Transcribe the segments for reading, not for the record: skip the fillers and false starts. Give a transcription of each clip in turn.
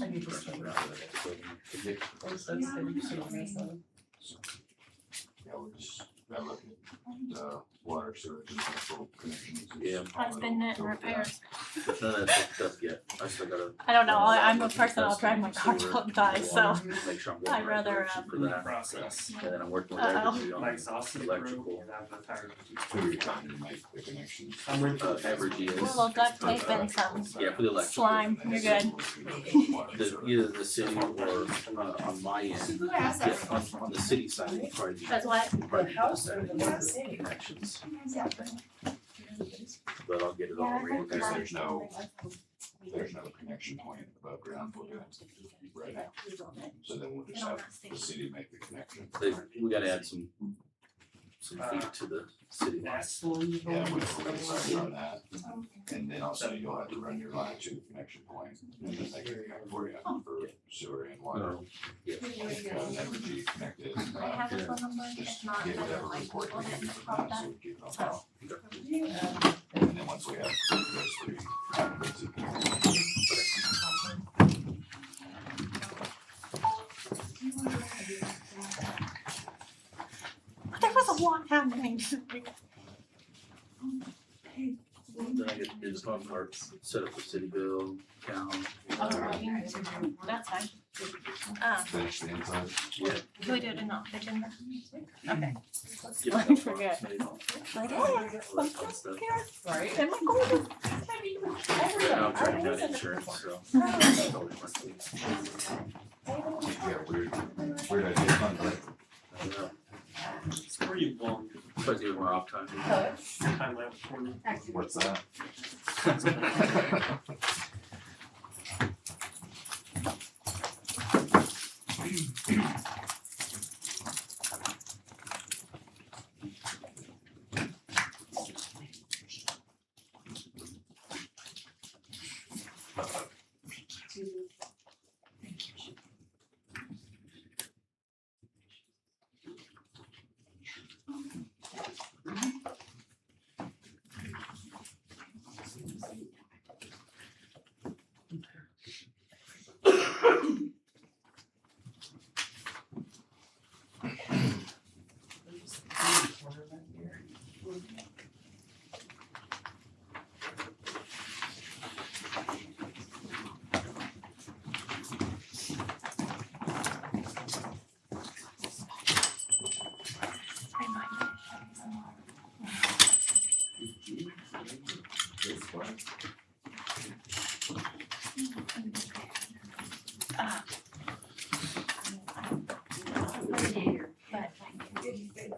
I need to stay around with it. It says city, so on this side. Yeah, we're just, I look at, water, sewer, and central connections. Yeah. I've been in repairs. None of that stuff yet. I still gotta. I don't know, I'm a person, I'll drive my car till it dies, so Make sure I'm going I'd the right rather, direction for that. Process. And then I'm working with Uh-oh. Evergy on Like exhausted electrical. and have the tire. Who are you trying to make the connections? I'm ready for Evergy a is. little duct tape and some Yeah, for the electrical. slime, you're good. Either the city or on my end. Who has Yeah, that? on the city side, it'd probably be. That's what, probably The house be or the better one city? Connections, Who has that? but I'll get it all ready. Because there's no connection point above ground for you right now. So then we'll just have the city make the connection. We gotta add some feet to the city line. Excellent. Yeah, we'll decide on that. And then also you'll have to run your line to the connection point and then they can connect for you for sewer and water. Evergy connected. I have a phone number, Just if not, get then whatever like report Google we give it, you from pop that, so that. we keep it on file. Yeah. And then once we have those three, it's a- There was a lot happening. Then I get to do the fun part, set up the city bill, count. That's fine. finish the inside. Can we do it in the kitchen? Okay. get I it all forget. made all- Like, all hey, that fun stuff. Right? am I going to? Yeah, I'm trying to get insurance, so. Oh, that's always my thing. Yeah, weird idea, fun, but I don't know. It's pretty long. If I do more off time. Time lapse for me. what's that?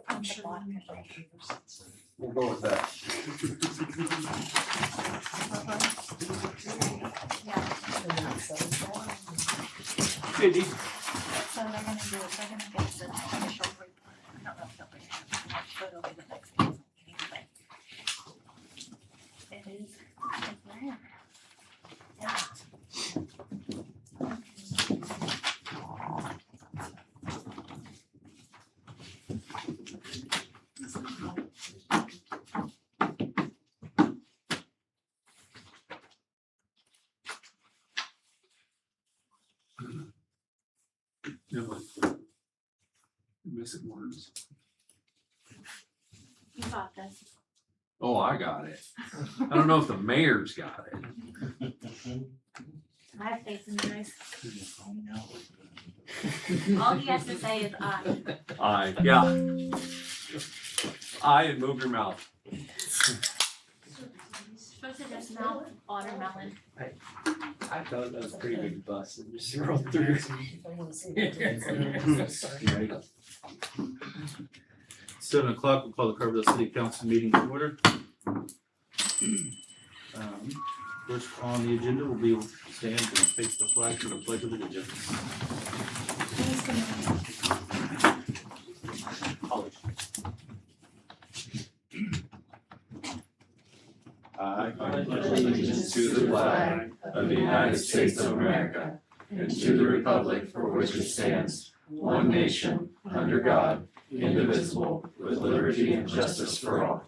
I'm sure. We'll go with that. Hey, Dee. So they're gonna do, they're gonna get the initial report. I don't know if they'll bring it, but it'll be the next meeting, but it is, it's rare. Yeah. Yeah, like, missing words. You got this. Oh, I got it. I don't know if the mayor's got it. I have faith in you guys. All he has to say is aye. Yeah. I and move your mouth. Supposed to just mouth watermelon. I thought that was a pretty big bus and just rolled through. Seven o'clock, we'll call the Carville City Council meeting to order. First on the agenda will be stand and face the flag for the pledge of allegiance. I pledge allegiance to the flag of the United States of America and to the republic for which it stands, one nation, under God, indivisible, with liberty and justice for all.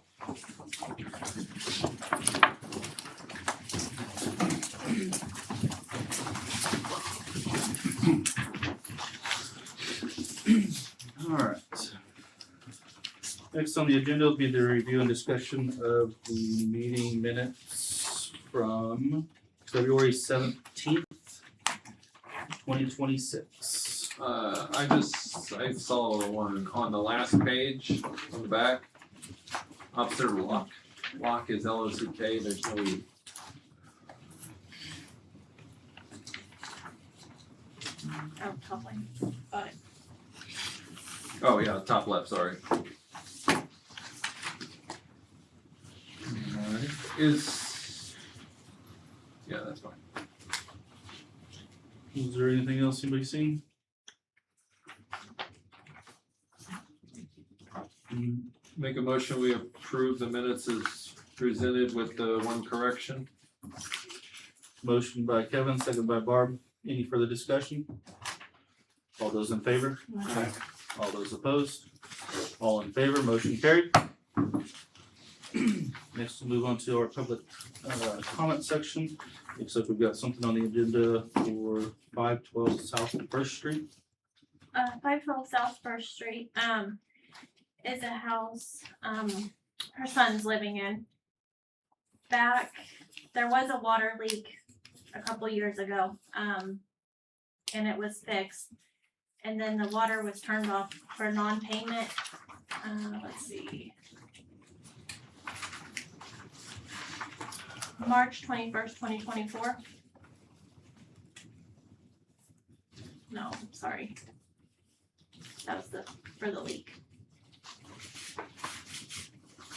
Next on the agenda will be the review and discussion of the meeting minutes from February 17th, 2026. I saw the one on the last page on the back. Officer Locke. Locke is L-O-C-K, there's no E. Oh, top line. Got it. Oh, yeah, top left, sorry. Is, yeah, that's fine. Is there anything else anybody seen? Make a motion, we approve the minutes as presented with the one correction. Motion by Kevin, second by Barb. Any further discussion? All those in favor? All those opposed? All in favor, motion carried. Next, we'll move on to our public comment section. Looks like we've got something on the agenda for 512 South First Street. 512 South First Street, is a house, her son's living in. There was a water leak a couple years ago, and it was fixed. And then the water was turned off for non-payment, let's see. March 21st, 2024. No, sorry. That was for the leak.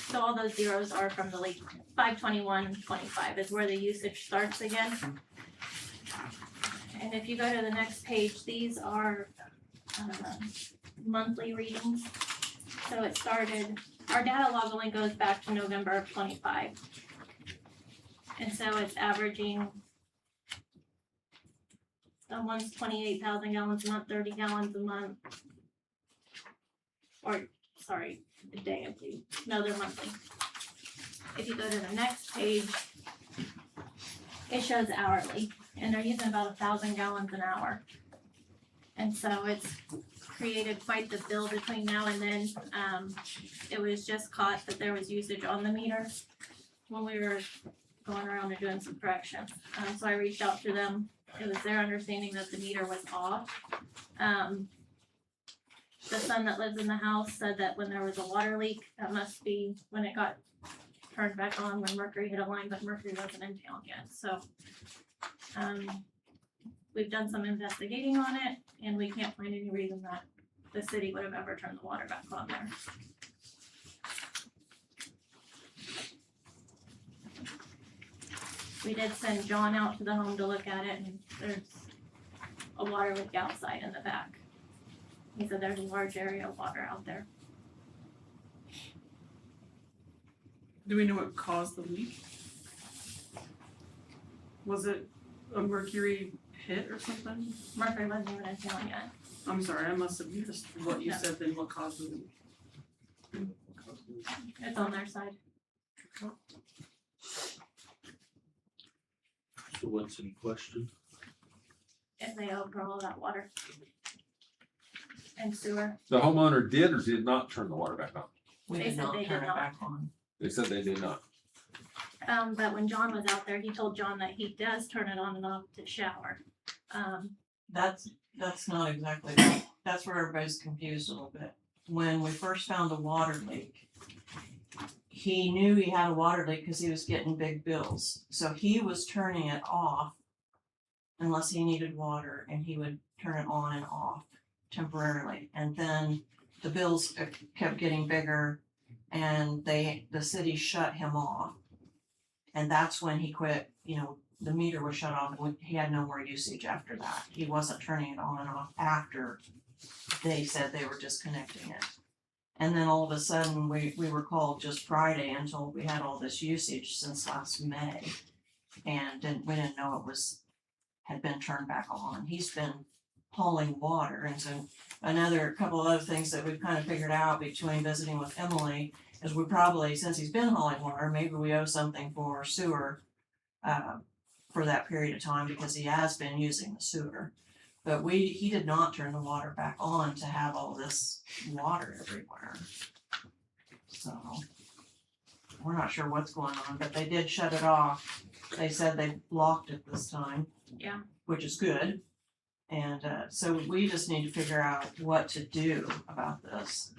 So all those zeros are from the leak. 5/21/25 is where the usage starts again. And if you go to the next page, these are monthly readings. So it started, our data log only goes back to November of 25. And so it's averaging, someone's 28,000 gallons a month, 30 gallons a month. Or, sorry, a day, I believe. No, they're monthly. If you go to the next page, it shows hourly, and they're using about 1,000 gallons an hour. And so it's created quite the bill between now and then. It was just caught that there was usage on the meter when we were going around and doing some corrections. So I reached out to them. It was their understanding that the meter was off. The son that lives in the house said that when there was a water leak, that must be when it got turned back on when Mercury hit a line, but Mercury wasn't in town yet. So we've done some investigating on it, and we can't find any reason that the city would have ever turned the water back on there. We did send John out to the home to look at it, and there's a water leak outside in the back. He said there's a large area of water out there. Do we know what caused the leak? Was it a mercury hit or something? Mercury wasn't even in town yet. I'm sorry, I must have missed what you No. said, then what caused the leak? It's on their side. So what's in question? If they owe for all that water and sewer. The homeowner did or did not turn the water back on? We They did said not they did turn it not. back on. They said they did not. But when John was out there, he told John that he does turn it on and off to shower. That's not exactly, that's where everybody's confused a little bit. When we first found the water leak, he knew he had a water leak because he was getting big bills. So he was turning it off unless he needed water, and he would turn it on and off temporarily. And then the bills kept getting bigger, and the city shut him off. And that's when he quit, the meter was shut off, and he had no more usage after that. He wasn't turning it on and off after they said they were disconnecting it. And then all of a sudden, we were called just Friday and told we had all this usage since last May. And we didn't know it had been turned back on. He's been hauling water. And so another couple of other things that we've kind of figured out between visiting with Emily is we probably, since he's been hauling water, maybe we owe something for sewer for that period of time because he has been using the sewer. But he did not turn the water back on to have all this water everywhere. So we're not sure what's going on, but they did shut it off. They said they blocked it this time. Yeah. Which is good. And so we just need to figure out what to do about this.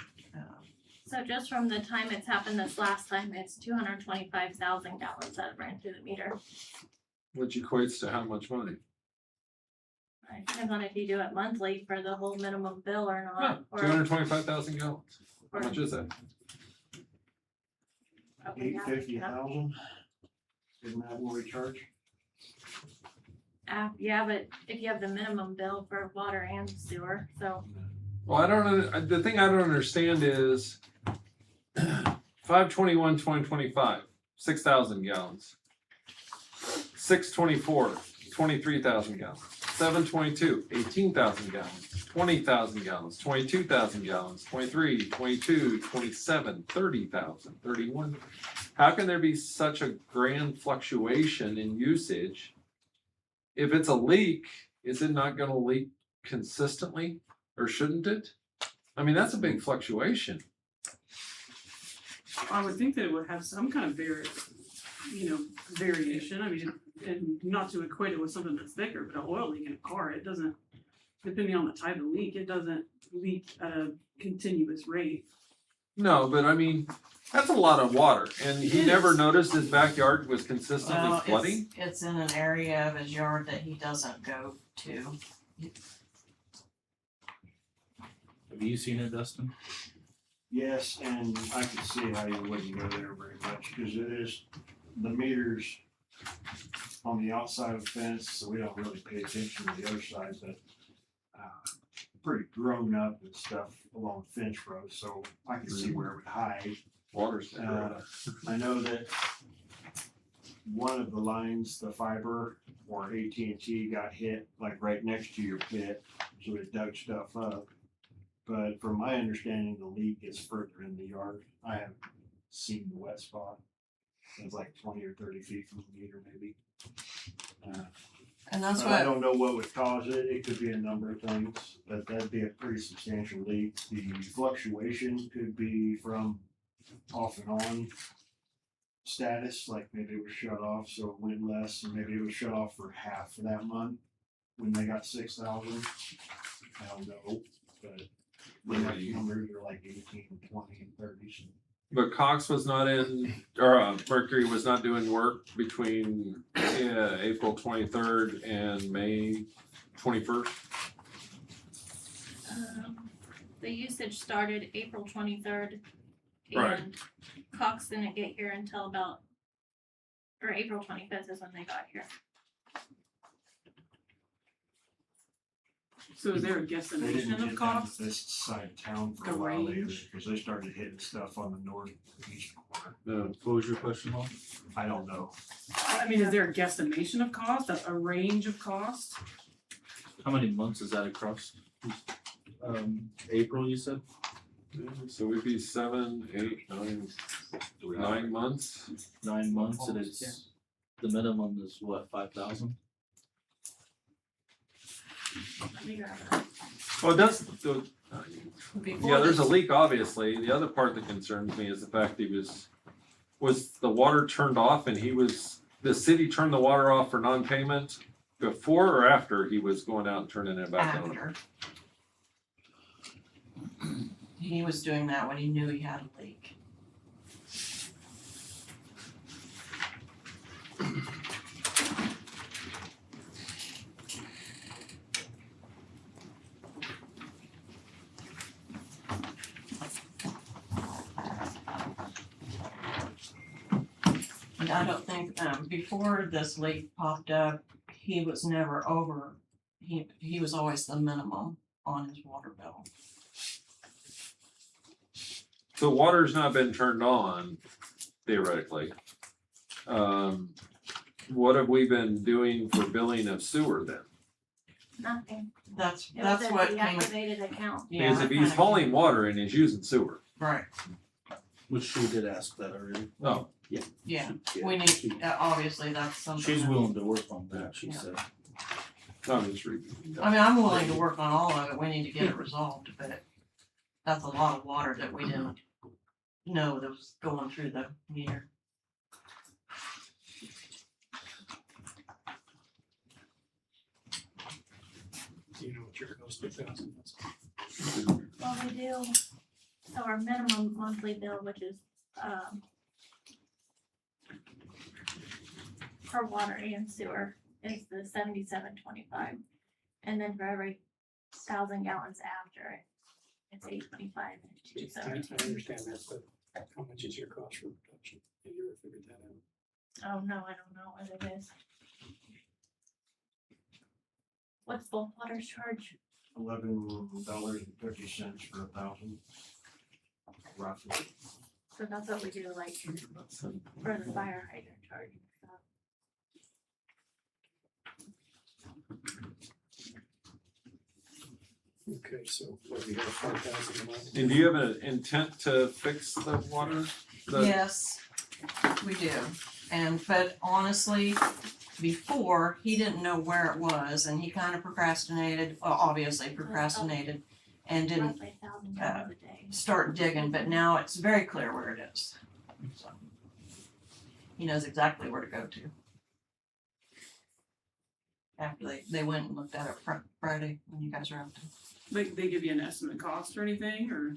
So just from the time it's happened this last time, it's 225,000 gallons that ran through the meter. Which equates to how much money? Right, depends on if you do it monthly for the whole minimum bill or No, not. or- 225,000 gallons. How or- much is that? okay, yeah, 850,000. Isn't that what we charge? Yeah, but if you have the minimum bill for water and sewer, so Well, I don't know, the thing I don't understand is 5/21/2025, 6,000 gallons. 6/24, 23,000 gallons. 7/22, 18,000 gallons, 20,000 gallons, 22,000 gallons, 23, 22, 27, 30,000, 31. How can there be such a grand fluctuation in usage? If it's a leak, is it not gonna leak consistently, or shouldn't it? I mean, that's a big fluctuation. I would think that it would have some kind of variation. I mean, and not to equate it with something that's thicker, but an oil leak in a car, it doesn't, depending on the type of leak, it doesn't leak at a continuous rate. No, but I mean, that's a lot of water, and he It never is. noticed his backyard was consistently Well, flooding? it's in an area of his yard that he doesn't go to. Have you seen it, Dustin? Yes, and I can see how you wouldn't go there very much, because it is, the meters on the outside of the fence, so we don't really pay attention to the other side, but pretty grown up and stuff along Finch Road, so I can see where it would hide. Water's. I know that one of the lines, the fiber or AT&T got hit like right next to your pit, so it dug stuff up. But from my understanding, the leak is further in the yard. I haven't seen the wet spot. It's like 20 or 30 feet from the meter maybe. And that's But I what, don't know what would cause it. It could be a number of things, but that'd be a pretty substantial leak. The fluctuation could be from off and on status, like maybe it was shut off, so it went less, and maybe it was shut off for half of that month when they got 6,000. I don't know, but the next numbers are like 18, 20, and 30. But Cox was not in, or Mercury was not doing work between April 23rd and May 21st. the usage started April 23rd. Right. And Cox didn't get here until about, or April 25th is when they got here. So is there a They didn't guesstimation get of down cost? to this side of town for The a while later, range? because they started hitting stuff on the northeast corner. What was your question, Paul? I don't know. I mean, is there a guesstimation of cost, a range of cost? How many months is that across? April, you said? So we'd be 7, 8, 9 months. 9 months, and it's, the minimum is what, 5,000? Well, it does, before yeah, there's a this- leak, obviously. The other part that concerns me is the fact he was the water turned off and the city turned the water off for non-payment before or after he was going out and turning it back on? after. He was doing that when he knew he had a leak. And I don't think, before this leak popped up, he was never over, he was always the minimum on his water bill. So water's not been turned on theoretically. What have we been doing for billing of sewer then? Nothing. That's It was a what came, deactivated account. yeah. Because if that he's kinda hauling came- water and he's using sewer. Right, Which she did ask that already. Oh, yeah, we need, obviously, that's something. She's that- willing to work on that, she Yeah. said. I'm just reading. I mean, I'm willing to work on all of it, we need to get it resolved, but that's a lot of water that we didn't know that was going through the meter. Do you know what your cost per thousand is? Well, we do, so our minimum monthly bill, which is, for water and sewer, is the 77.25. And then for every 1,000 gallons after it, it's 8.25 and I 2.17. understand that, but how much is your cost for production? Have you ever figured that out? Oh, no, I don't know what it is. What's bulk water's charge? $11.50 for 1,000. Roughly. So that's what we do, like, for the fire hydrant charge and stuff. Okay, so what, we have 5,000 a month? And do you have an intent to fix the water? The- Yes, we do. But honestly, before, he didn't know where it was and he kind of procrastinated, well, obviously procrastinated and didn't Roughly 1,000 gallons a day. start digging, but now it's very clear where it is. So, he knows exactly where to go to. After they went and looked at it Friday when you guys were out They give you an estimate cost or anything, or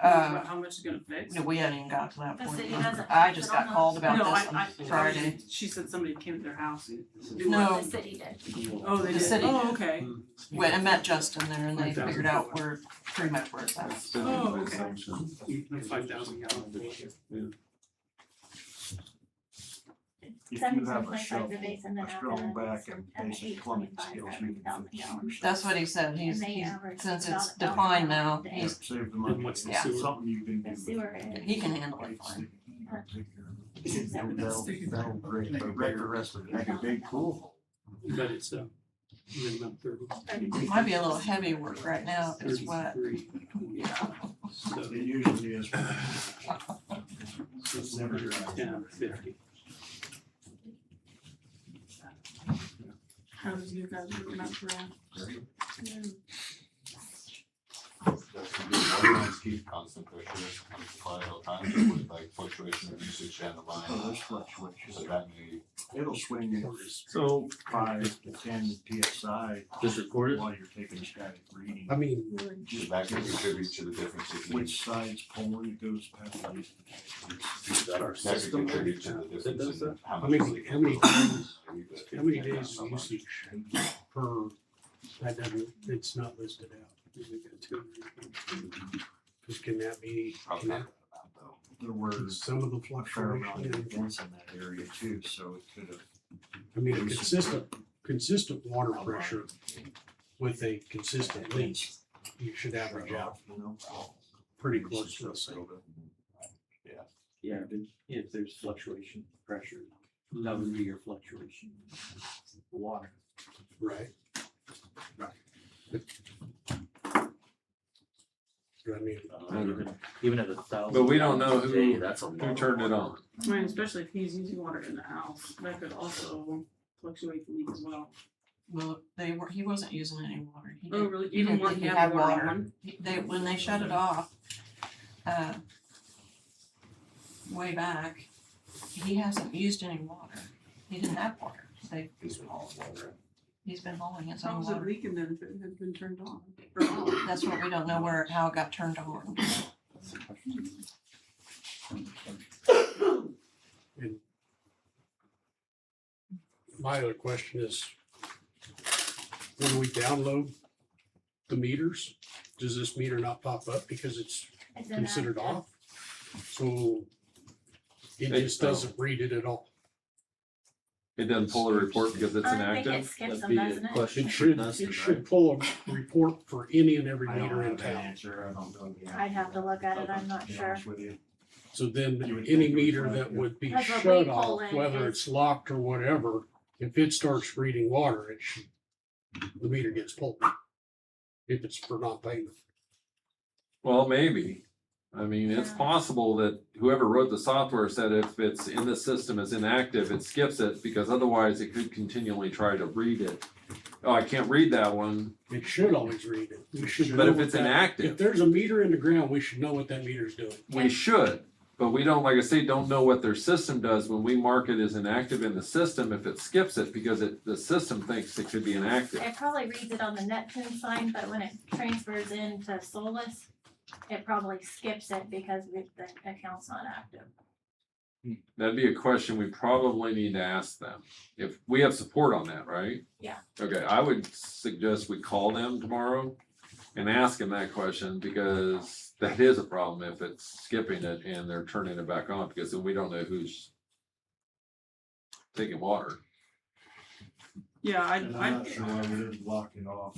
there. about how much it's gonna fix? No, we hadn't even got to that The point. city doesn't I fix just it got on called us. about No, this on Friday. She said somebody came to their house. to do No. what? The city did. Oh, they The did, city oh, did. okay. Went and met Justin there and they figured out where, pretty much where it's at. Oh, okay. 5,000 gallons. If you have a 77.25 shovel, the base, and then a after strong that, back it's and at basic plumbing 8.25 skills, for every you can 1,000 fix gallons. That's what he said. And they He's average since about it's 1,000 defined gallons now, a day. he's, Save the money. And what's the Yeah. sewer? Something you can do. The sewer is. he can handle it fine. That'll great, but right the rest of it, like a big pool. But it's, minimum 30. It might be a little heavy work right now if it's wet. 33. Yeah. So It usually is. it's never 10, 50. How was you guys looking up for that? That's a good water lines keep constant pressure on the supply at all times, or with like fluctuation of usage down the Oh, line. there's fluctuations. So that may, It'll swing So 5 to 10 PSI just record it. while you're taking static reading. I mean, so that can contribute to the difference. Which side's pulling it goes past the. Is that our That could system? contribute to the That difference does in that? how I much. mean, how many days, how many days of of usage per, that doesn't, it's not listed out. Is it got 200? Because can that be, Probably can not that, that amount though. There were some of the a fair amount of fluctuation? events in that area too, so it could have. I mean, a consistent water pressure with a consistent leak, you should average out You know? pretty close to the same. Yeah, but if there's fluctuation, pressure, that would be your fluctuation. Water. Right. Right. I mean, Even at 1,000. But we don't know gallons a day, who- that's a lot Who of turned it water. on? I mean, especially if he's using water in the house, that could also fluctuate the leak as well. Well, he wasn't using any water. He Oh, didn't- really? he Even didn't when think he he had had water water. on? When they shut it off, way back, he hasn't used any water. He didn't have water. He's been hauling water. He's been hauling his How own was it water. leaking then if it had been turned on? Or off? That's what we don't know how it got turned on. and my other question is, when we download the meters, does this meter not pop up because it's It's considered inactive. off? So it They- just doesn't read it at all. It doesn't pull a report because it's I think it inactive? skips That'd them, be a doesn't it? question It for should, Dustin, it right? should pull a report for any and every I don't meter in have that town. answer, I don't know the I'd have to look at it, I'm not to be sure. honest with you. So then You would any think it would meter flag that it. would be Because what shut we off, pull in whether is- it's locked or whatever, if it starts reading water, it should, the meter gets pulled. If it's for non-payment. Well, maybe. I mean, it's Yeah. possible that whoever wrote the software said if it's in the system as inactive, it skips it because otherwise it could continually try to read it. oh, I can't read that one, It should always read it. We should but know if what it's that- inactive, If there's a meter in the ground, we should know what that meter's doing. we should. But we don't, like I say, don't know what their system does when we mark it as inactive in the system, if it skips it, because the system thinks it could be inactive. It probably reads it on the net pin sign, but when it transfers into Solus, it probably skips it because the account's not active. That'd be a question we probably need to ask them. If we have support on that, right? Yeah. Okay, I would suggest we call them tomorrow and ask them that question, because that is a problem if it's skipping it and they're turning it back on, because then we don't know who's taking water. Yeah, And I'm not sure why we didn't lock it off.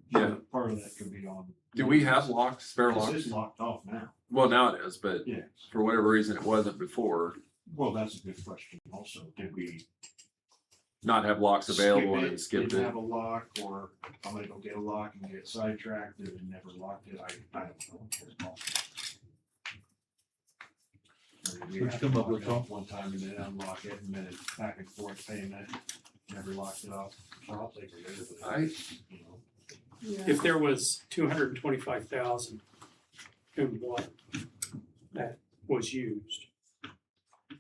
Yeah. Part of that could be on. Do we have locks, spare It's locks? just locked off now. Well, now it is, but Yeah. for whatever reason, it wasn't before. Well, that's a good question also. Did we Not have locks available and skip skipped didn't it. have a lock, or I'm gonna go get a lock and get sidetracked and never locked it? I don't know. Or did we What'd have you to come up lock with, it Tom? off one time and then unlock it, and then it's back and forth payment, never locked it off? I'll take it later, but I- you know. If there was 225,000 in water that was used,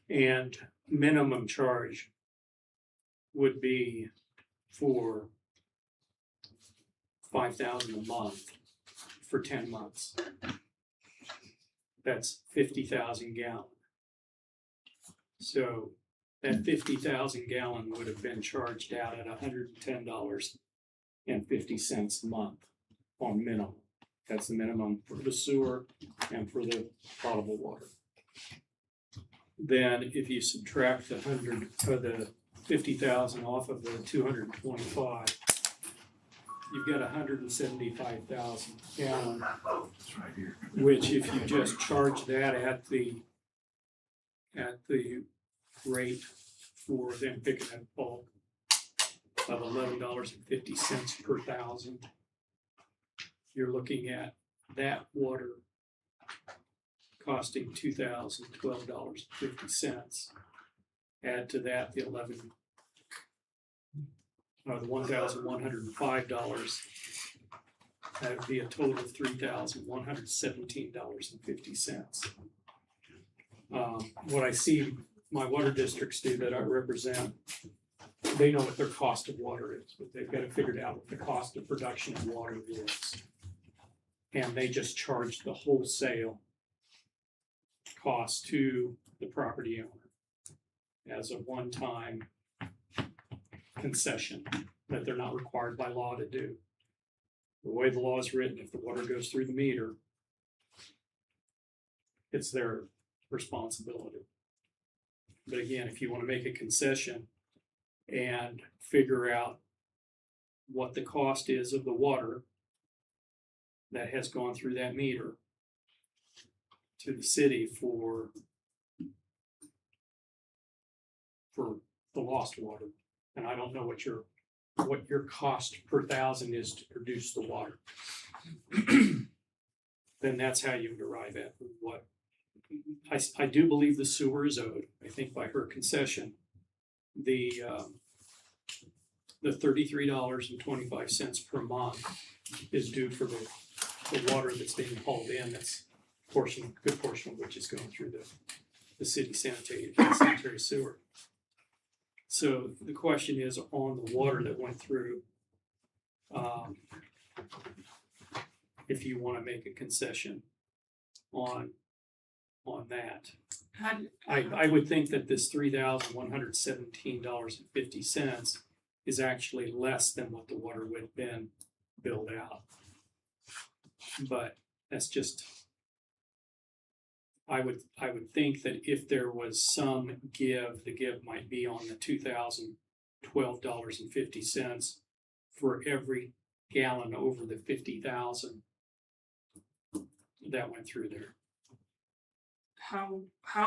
and minimum charge would be for 5,000 a month for 10 months. That's 50,000 gallon. So that 50,000 gallon would have been charged out at $110.50 a month on minimum. That's the minimum for the sewer and for the potable water. Then if you subtract the 50,000 off of the 225, you've got 175,000 gallon, It's right here. which if you just charge that at the rate for them picking up bulk of $11.50 per thousand, you're looking at that water costing $2,012.50. Add to that the $1,105. That would be a total of $3,117.50. What I see my water districts do that I represent, they know what their cost of water is, but they've got to figure out what the cost of production of water is. And they just charge the wholesale cost to the property owner as a one-time concession that they're not required by law to do. The way the law is written, if the water goes through the meter, it's their responsibility. But again, if you want to make a concession and figure out what the cost is of the water that has gone through that meter to the city for the lost water, and I don't know what your cost per thousand is to produce the water, then that's how you derive at what. I do believe the sewer is owed, I think by her concession. The $33.25 per month is due for the water that's being hauled in, that's good portion of which is going through the city sanitary sewer. So the question is on the water that went through, if you want to make a concession on that. I would think that this $3,117.50 is actually less than what the water would have been billed out. But that's just, I would think that if there was some give, the give might be on the $2,012.50 for every gallon over the 50,000 that went through there. How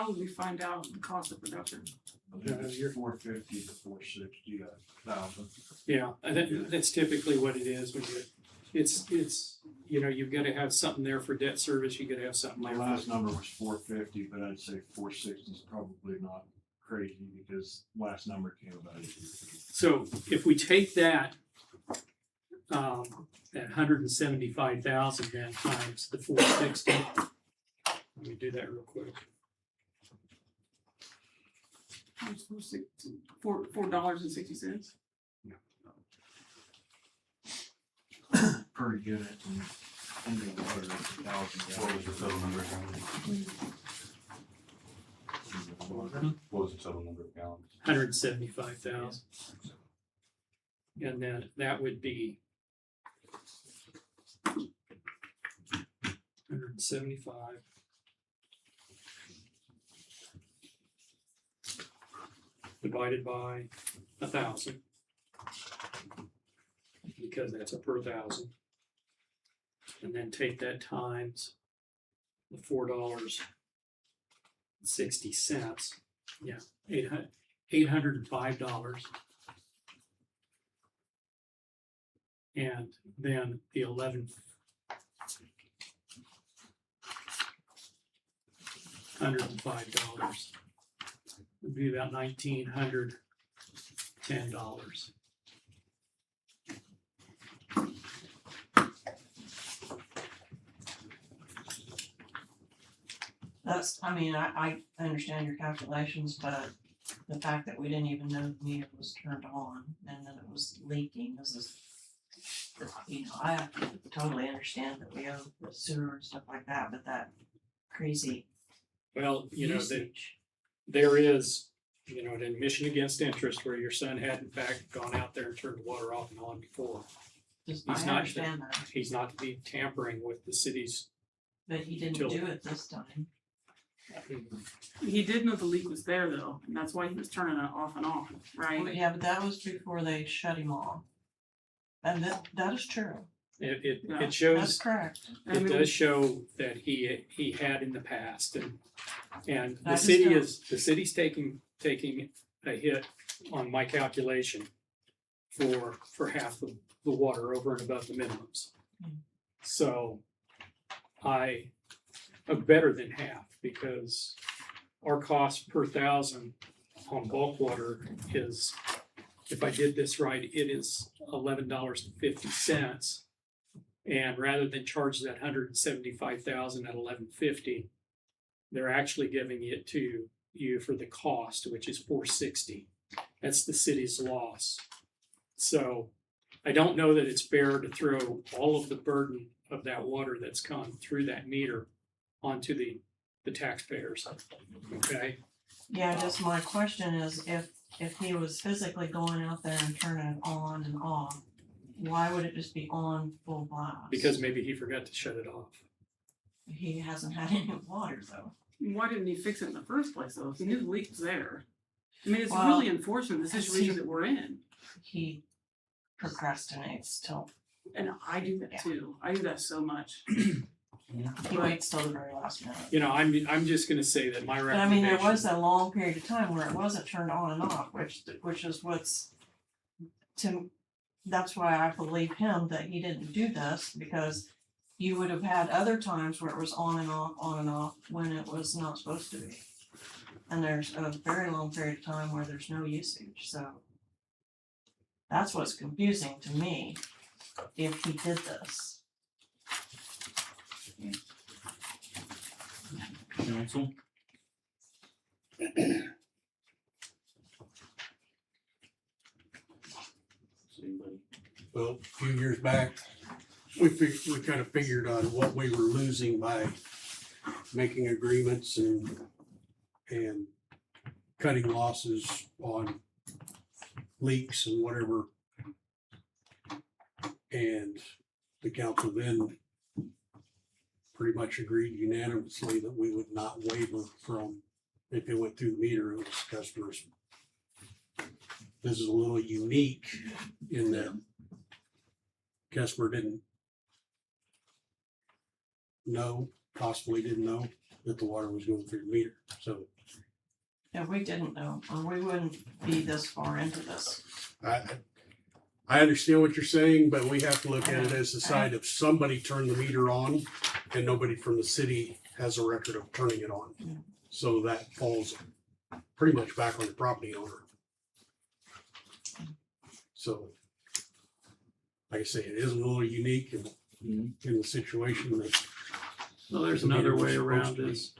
would we find out the cost of production? You're 450 to 460,000. Yeah, that's typically what it is when it's, you've got to have something there for debt service, you got to have something My there. last number was 450, but I'd say 460 is probably not crazy because last number came about a year ago. So if we take that at 175,000 then times the 460. Let me do that real quick. $4.60. Per unit. What was the total number of gallons? What was the total number of gallons? 175,000. And then that would be 175 divided by 1,000, because that's a per thousand. And then take that times the $4.60. Yeah, $805. And then the $1,105 would be about $1,910. That's, I mean, I understand your calculations, but the fact that we didn't even know the meter was turned on and that it was leaking is, you know, I totally understand that we owe the sewer and stuff like that, but that crazy Well, you know, usage. there is, you know, an admission against interest where your son had in fact gone out there and turned the water off and on before. Just, he's I not- understand that, He's not to be tampering with the city's. but he didn't Utility. do it this time. He did know the leak was there though, and that's why he was turning it off and on, right? Yeah, but that was before they shut him off. And that is true. It Yeah, That's shows, correct. I it mean, does show that he had in the past, and I the just city don't- the city's taking a hit on my calculation for half the water over and above the minimums. Hmm. So better than half, because our cost per thousand on bulk water is, if I did this right, it is $11.50. And rather than charge that 175,000 at $11.50, they're actually giving it to you for the cost, which is $4.60. That's the city's loss. So I don't know that it's fair to throw all of the burden of that water that's gone through that meter onto the taxpayers. Okay? Yeah, just my question is if he was physically going out there and turning it on and off, why would it just be on full blast? Because maybe he forgot to shut it off. He hasn't had any water though. why didn't he fix it in the first place though? If he knew the leak was there. I mean, it's Well, really unfortunate, the see- situation that we're in. He procrastinates till, And I do that Yeah. too. I do that so much. he waits till the very last minute. You know, I'm just gonna say that my But I mean, recommendation. there was a long period of time where it wasn't turned on and off, which is what's, that's why I believe him that he didn't do this, because you would have had other times where it was on and off when it was not supposed to be. And there's a very long period of time where there's no usage, so that's what's confusing to me, if he did this. Council? Well, a few years back, we kind of figured on what we were losing by making agreements and cutting losses on leaks and whatever. And the council then pretty much agreed unanimously that we would not waiver from, if it went through the meter, it was customers. This is a little unique in that customer didn't know, possibly didn't know that the water was going through the meter, so If we didn't know, or we wouldn't be this far into this. I understand what you're saying, but we have to look at it as the side of somebody turned the meter on and nobody from the city has a record of turning it on. So that falls pretty much back on the property owner. So like I say, it is a little unique in the situation that. Well, there's the meter another was way supposed around to be. this.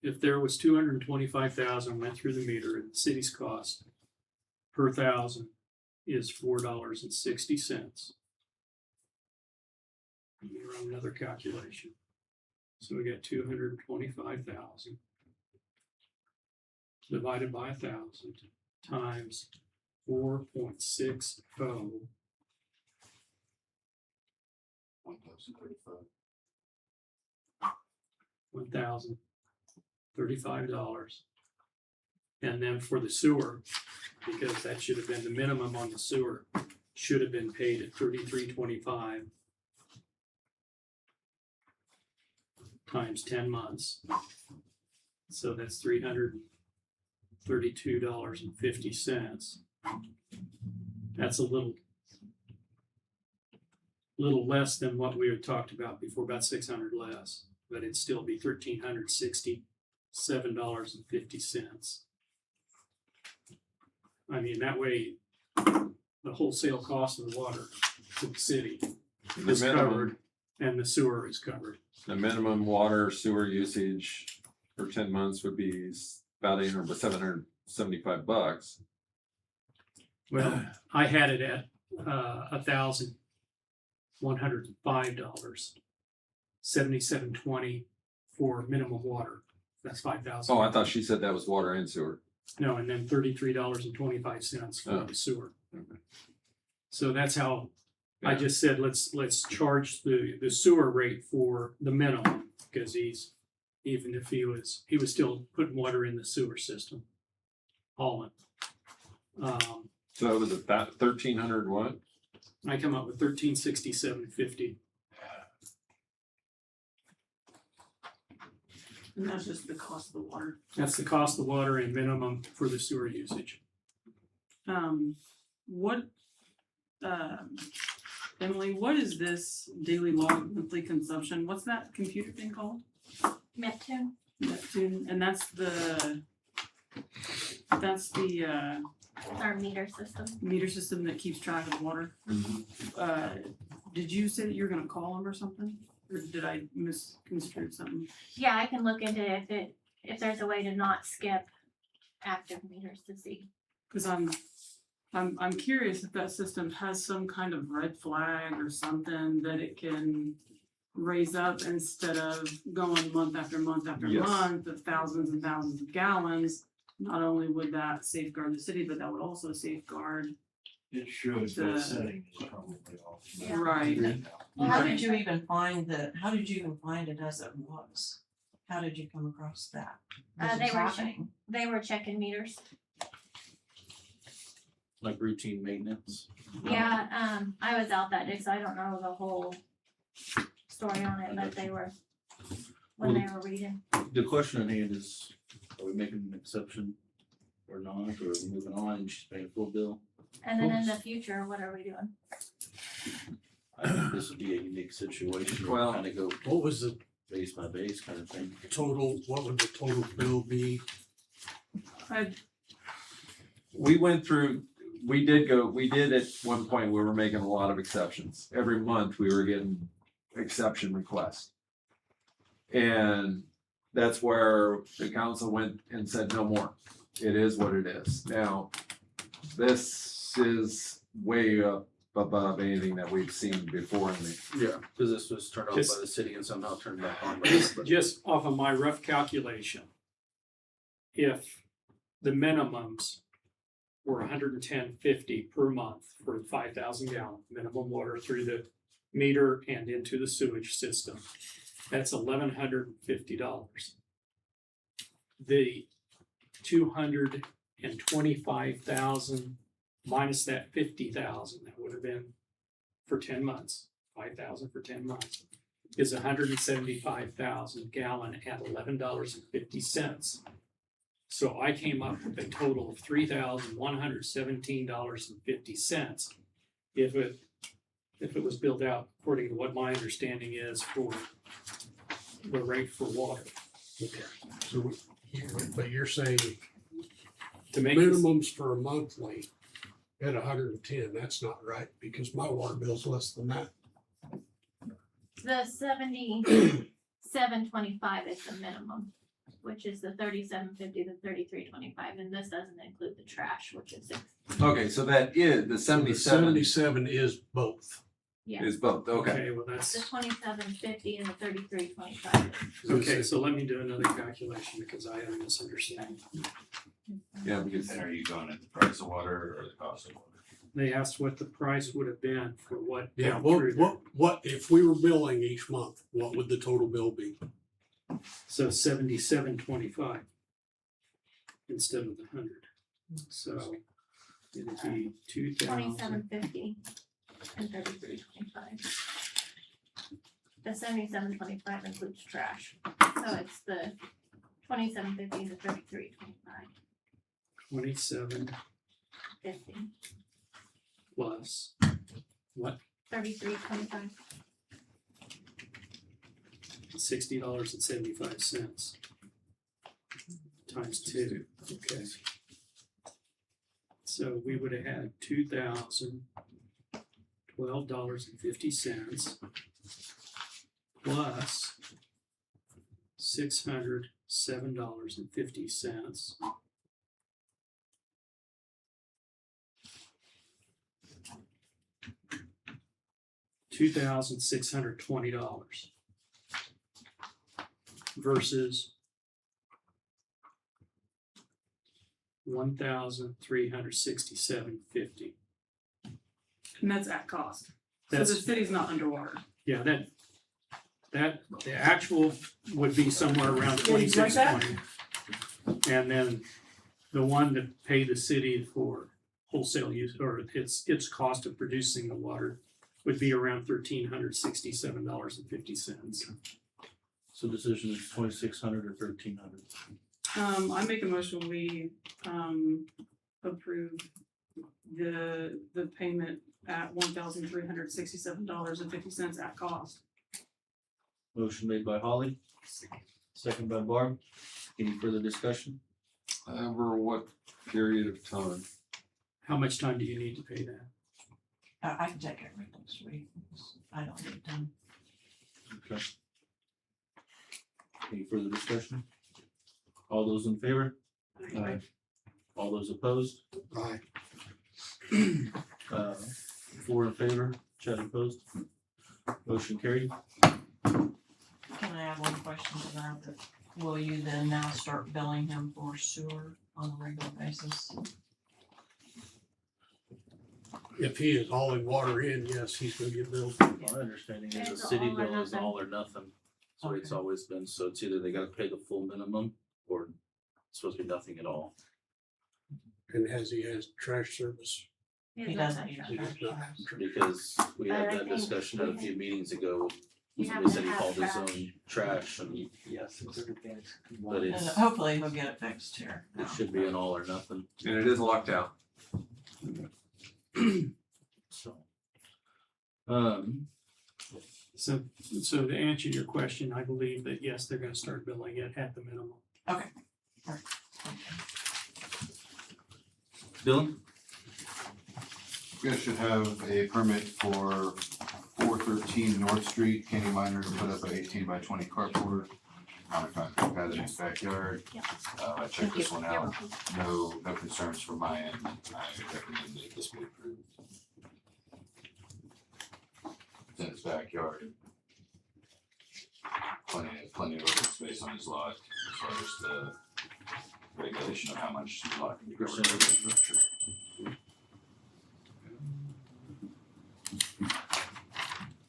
If there was 225,000 went through the meter, and the city's cost per thousand is $4.60. Let me run another calculation. So we got 225,000 divided by 1,000 times 4.60. $1,035. And then for the sewer, because that should have been the minimum on the sewer, should have been paid at $33.25 times 10 months. So that's $332.50. That's a little less than what we had talked about before, about 600 less, but it'd still be $1,367.50. I mean, that way, the wholesale cost of the water to the city The is minimum, covered and the sewer is covered. the minimum water sewer usage for 10 months would be about $775. Well, I had it at $1,105, $77.20 for minimum water. That's 5,000. Oh, I thought she said that was water and sewer. No, and then $33.25 for Oh. the sewer. Okay. So that's how I Yeah. just said, let's charge the sewer rate for the minimum, because even if he was still putting water in the sewer system. Hauling. So it was about 1,300 what? I come up with $1367.50. And that's just the cost of the water. That's the cost of water and minimum for the sewer usage. What, Emily, what is this daily log monthly consumption? What's that computer thing called? Neptune, Neptune, and that's the our meter system. meter system that keeps track of the water. Did you say that you're gonna call them or something? Or did I misconstrue something? Yeah, I can look into if there's a way to not skip active meters to see. Cause I'm curious if that system has some kind of red flag or something that it can raise up instead of going month after month after Yes. month of thousands and thousands of gallons. Not only would that safeguard the city, but that would also safeguard. It should, The- but setting is probably off. Yeah. Right. How did you even find it as it was? How did you come across that? This They was were happening. They were checking meters. Like routine maintenance. Yeah, I was out that day, so I don't know the whole story on it, but they were, when they were reading. The question at hand is, are we making an exception or not, or are we moving on and she's paying full bill? And then in the future, what are we doing? I think this would be a unique situation, Well- kind of go What was the base by base kind of thing. total, what would the total bill be? We went through, we did at one point, we were making a lot of exceptions. Every month, we were getting exception requests. And that's where the council went and said, no more. It is what it is. Now, this is way up above anything that we've seen before in the, Yeah. Cause this was turned off by Just- the city and somehow turned back on by us, but Just off of my rough calculation, if the minimums were $110.50 per month for 5,000 gallon minimum water through the meter and into the sewage system, that's $1,150. The 225,000 minus that 50,000, that would have been for 10 months, 5,000 for 10 months, is 175,000 gallon at $11.50. So I came up with a total of $3,117.50 if it was billed out according to what my understanding is for the rate for water. Okay, so, but you're saying To make this, minimums for a monthly at 110. That's not right because my water bill's less than that. The 77.25 is the minimum, which is the 37.50, the 33.25, and this doesn't include the trash, which is 6. Okay, so that is, the The 77 77 is both. Yeah, is both, okay. Okay, well, the that's, 27.50 and the 33.25. okay, so let me do another calculation because I am misunderstanding. Yeah, because And are you going at the price of water or the cost of water? They asked what the price would have been for what. Yeah, went what, through there. what, if we were billing each month, what would the total bill be? So 77.25 instead of the 100. So it'd be 2,000. 27.50 and 33.25. The 77.25 includes trash, so it's the 27.50 and the 33.25. 27 50, plus what? 33.25. $60.75 times 2. Okay. So we would have had $2,012.50 plus $607.50. $2,620 versus $1,367.50. And that's at cost. So the That's, city's not underwater. yeah, the actual would be somewhere around Yeah, you like that? 2620. And then the one to pay the city for wholesale use, or its cost of producing the water would be around $1,367.50. So decision is 2,600 or 1,300. I make a motion, we, approve the payment at $1,367.50 at cost. Motion made by Holly, second by Barb. Any further discussion? over what period of time? How much time do you need to pay that? I can take it right next week. I don't need time. Okay. Any further discussion? All those in favor? Aye. All those opposed? Right. 4 in favor, Chad opposed. Motion carried. Can I have one question to that? Will you then now start billing him for sewer on a regular basis? If he is hauling water in, yes, he's gonna get billed. My understanding is the It's city all or bill is nothing. all or nothing. So it's Okay. always been, so it's either they gotta pay the full minimum or it's supposed to be nothing at all. And has trash service. He doesn't use He does not. Because we had But I that think discussion a few meetings ago. You have Somebody to said he have hauled his trash. own trash and Yes, it's everything. But And it's, hopefully he'll get it fixed here. it should be an all or nothing, And it is locked out. so. So to answer your question, I believe that yes, they're gonna start billing it at the minimum. Dylan? You guys should have a permit for 413 North Street, Kenny Minor, to put up an 18 by 20 carport on a concrete pad in his backyard. Yeah. I checked this one out, no concerns from my end, I recommend that this be approved. It's in his backyard. Plenty of open space on his lot, as far as the regulation of how much lot can be covered. Percentage of structure.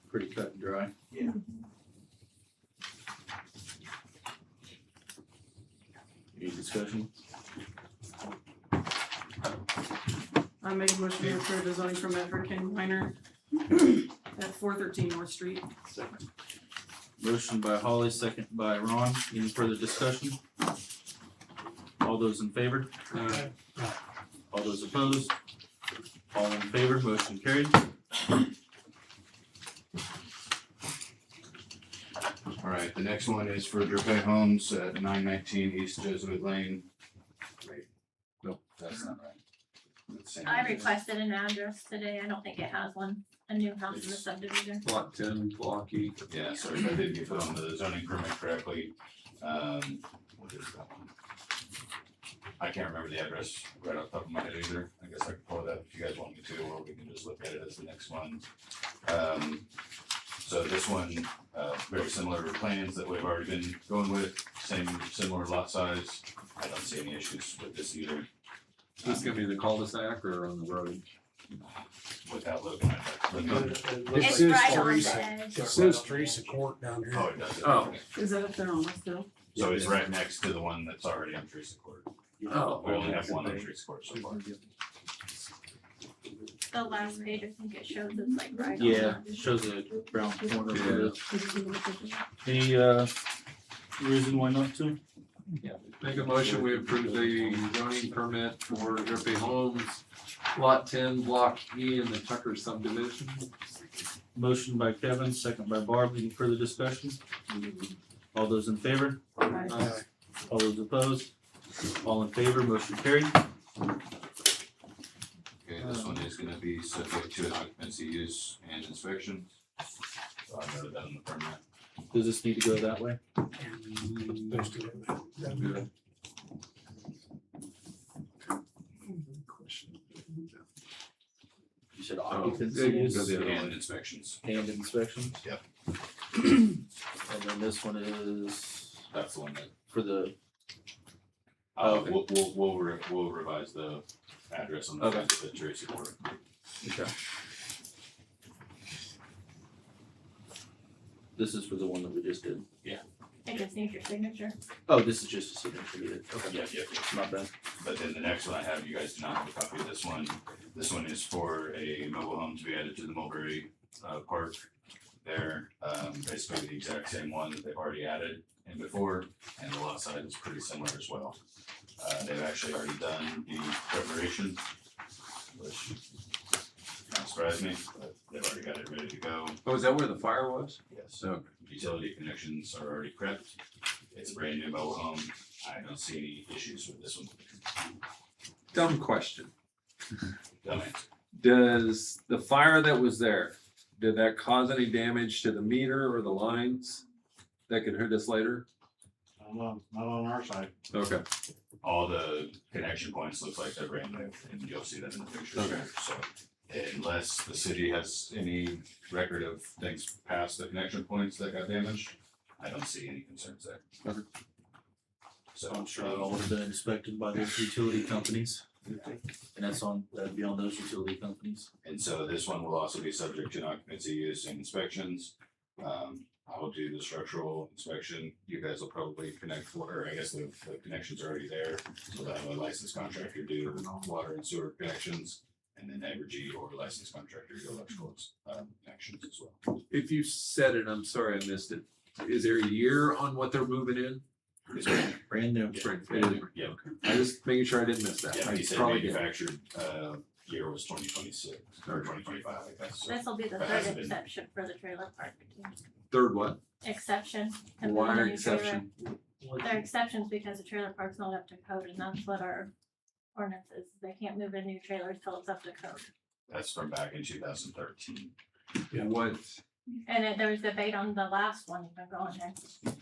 Pretty cut and dry. Yeah. Any discussion? I make a motion to approve the zoning permit for Ken Minor at 413 North Street. Motion by Holly, second by Ron. Any further discussion? All those in favor? All those opposed? All in favor, motion carried. All right, the next one is for Drupe Homes at 919 East Jesuit Lane. Wait, nope, that's not right. Let's same. I address. requested an address today. I don't think it has one, a new house in the subdivision. Block 10, block E. Yeah, so if I did get put on the zoning permit correctly, what is that one? I can't remember the address right off the top of my head either. I guess I could pull it up if you guys want me to, or we can just look at it as the next one. So this one, very similar plans that we've already been going with, similar lot size. I don't see any issues with this either. Is this gonna be the cul-de-sac or on the road? Without looking at that. Let me- It's says right on the Teresa. edge. It says Teresa Court down Oh, here. it does. Oh. Okay. Is that up there on West Hill? So it's right next to the one that's already on Teresa Court. Oh. We only have one on Teresa Court so far. The last page, I think it shows it's like right on. Yeah, the- it shows a brown corner Yeah. of it. Any, reason why not to? Make a motion, we approve the zoning permit for Drippy Homes, lot 10, block E in the Tucker subdivision. Motion by Kevin, second by Barb. Any further discussion? All those in favor? Aye. All those opposed? All in favor, motion carried. Okay, this one is gonna be subject to an occupancy use and inspection. So I noted that on the permit. Does this need to go that way? Those two. Good. You said Yeah, occupancy you can use go the other way. And inspections, and inspections? Yep. And then this one is that's the one that, for the, Okay. we'll revise the address on the Okay. front of the Teresa Court. okay. This is for the one that we just did. It just needs your signature. Oh, this is just a signature needed. Okay, Yeah. not bad. But then the next one I have, you guys do not have a copy of this one. This one is for a mobile home to be added to the Mulberry Park there. Basically the exact same one that they've already added in before, and the lot size is pretty similar as well. They've actually already done the preparation, which kind of surprised me, but they've already got it ready to go. Oh, is that where the fire was? Yes, Okay. utility connections are already prepped. It's a brand new mobile home. I don't see any issues with this one. Dumb question. Dumb answer. Does the fire that was there, did that cause any damage to the meter or the lines that could hurt us later? Not on our side. Okay. All the connection points look like they're brand new, and you'll see that in the pictures Okay. here, so. Unless the city has any record of things past the connection points that got damaged, I don't see any concerns there. Okay. So I'm sure it all would have been inspected by those utility companies. And that'd be on those utility companies. and so this one will also be subject to an occupancy use and inspections. I will do the structural inspection. You guys will probably connect, or I guess the connections are already there. So that a licensed contractor do water and sewer connections, and then Evergy or licensed contractor do electrical connections as well. If you said it, I'm sorry I missed it. Is there a year on what they're moving in? It's brand Brand new. new. Yeah, I just making sure I didn't miss that. yeah, I he said probably did. manufactured, year was 2026 or 2025, I guess. So This will be the That third hasn't been- exception for the trailer park. Third what? Exception. to put in Why a new trailer. exception? They're exceptions because the trailer park's not up to code, and that's what our ordinance is. They can't move in new trailers till it's up to code. That's from back in 2013. What? And there was debate on the last one even going there.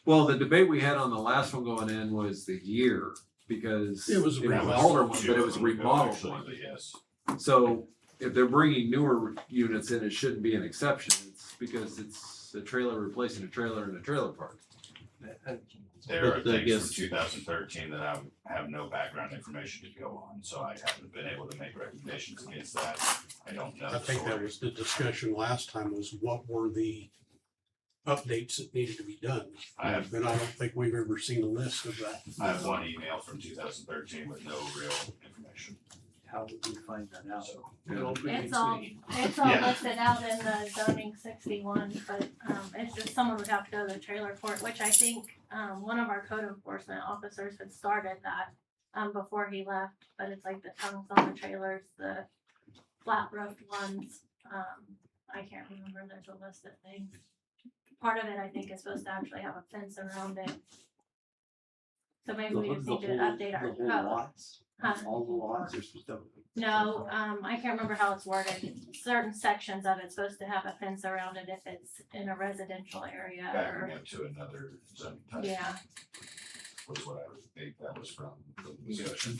Well, the debate we had on the last one going in was the year because It was a an remodel. older one, but it was a remodeled Actually, one. but yes. So if they're bringing newer units in, it shouldn't be an exception. It's because it's a trailer replacing a trailer in a trailer park. There are But I things guess- from 2013 that I have no background information to go on, so I haven't been able to make recommendations against that. I don't know. I the think that story. was the discussion last time, was what were the updates that needed to be done. I have, But I don't think we've ever seen a list of that. I have one email from 2013 with no real information, How would we find that out? so. It's all Yeah. listed out in the zoning 61, but it's just someone would have to go to the trailer court, which I think one of our code enforcement officers had started that before he left, but it's like the tongues on the trailers, the flat roofed ones. I can't remember, there's a list of things. Part of it, I think, is supposed to actually have a fence around it. So maybe we just need to update our code. All the lots are supposed to. No, I can't remember how it's worded. Certain sections of it's supposed to have a fence around it if it's in a residential area or, Backing up to another zoning type. yeah. Was what I would think that was from the discussion.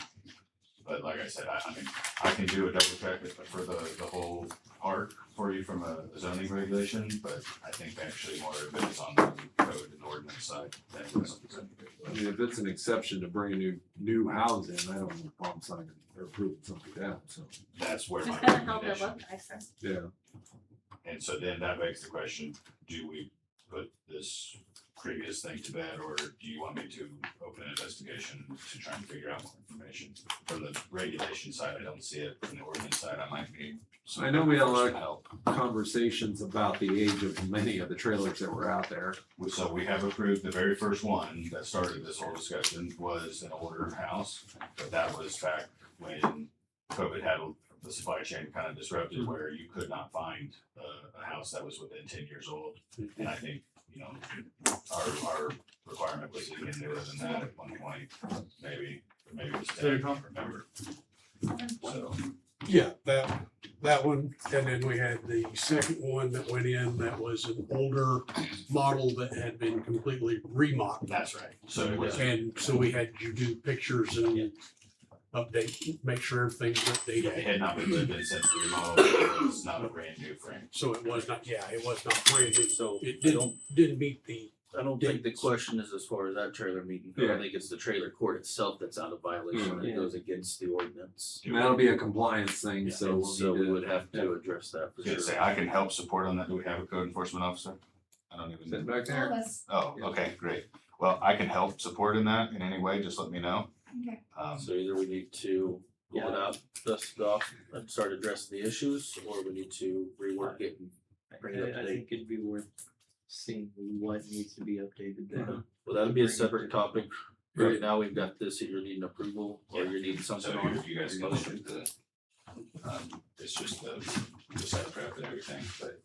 But like I said, I mean, I can do a double check for the whole park for you from a zoning regulation, but I think actually more of it is on the code and ordinance side than it is on the zoning I regulation. mean, if it's an exception to bring a new house in, I don't have a problem signing or approving something like that, so, That's where It's my gonna help it recommendation. look nicer. yeah. And so then that begs the question, do we put this previous thing to bed, or do you want me to open an investigation to try and figure out more information? From the regulation side, I don't see it. From the ordinance side, I might need some. I know we had a lot of- help. Conversations about the age of many of the trailers that were out there. So we have approved, the very first one that started this whole discussion was an older house, but that was back when COVID had the supply chain kind of disrupted where you could not find a house that was within 10 years old. And I think, you know, our requirement was even newer than that at one point, maybe it was 10, I don't remember. So, Yeah, that one, and then we had the second one that went in, that was an older model that had been completely remodeled. that's right. So it was, And so we had you do pictures and update, make sure everything's it updated. had not been lived in since the remodel, it was not a brand new frame. So it was not, yeah, it was not brand new, So it I don't, didn't meet the, I don't think the question is as far as that trailer meeting. I Yeah. don't think it's the trailer court itself that's out of violation. It Yeah. goes against the ordinance. That'll be a compliance thing, so And we'll so need we to- would have to address that for I was gonna say, sure. I can help support on that. Do we have a code enforcement officer? I don't even Sit know. back there. Oh, okay, great. Well, I can help support in that in any way, just let me know. Okay. So either we need to pull it out, dust it off, and start addressing the issues, or we need to rework it and bring it up to I date. think it'd be worth seeing what needs to be updated there. Well, that'd be a separate topic. Right now, we've got this, you're needing approval, or you're needing something So on you it. you guys can look at the, it's just the site prep and everything, but.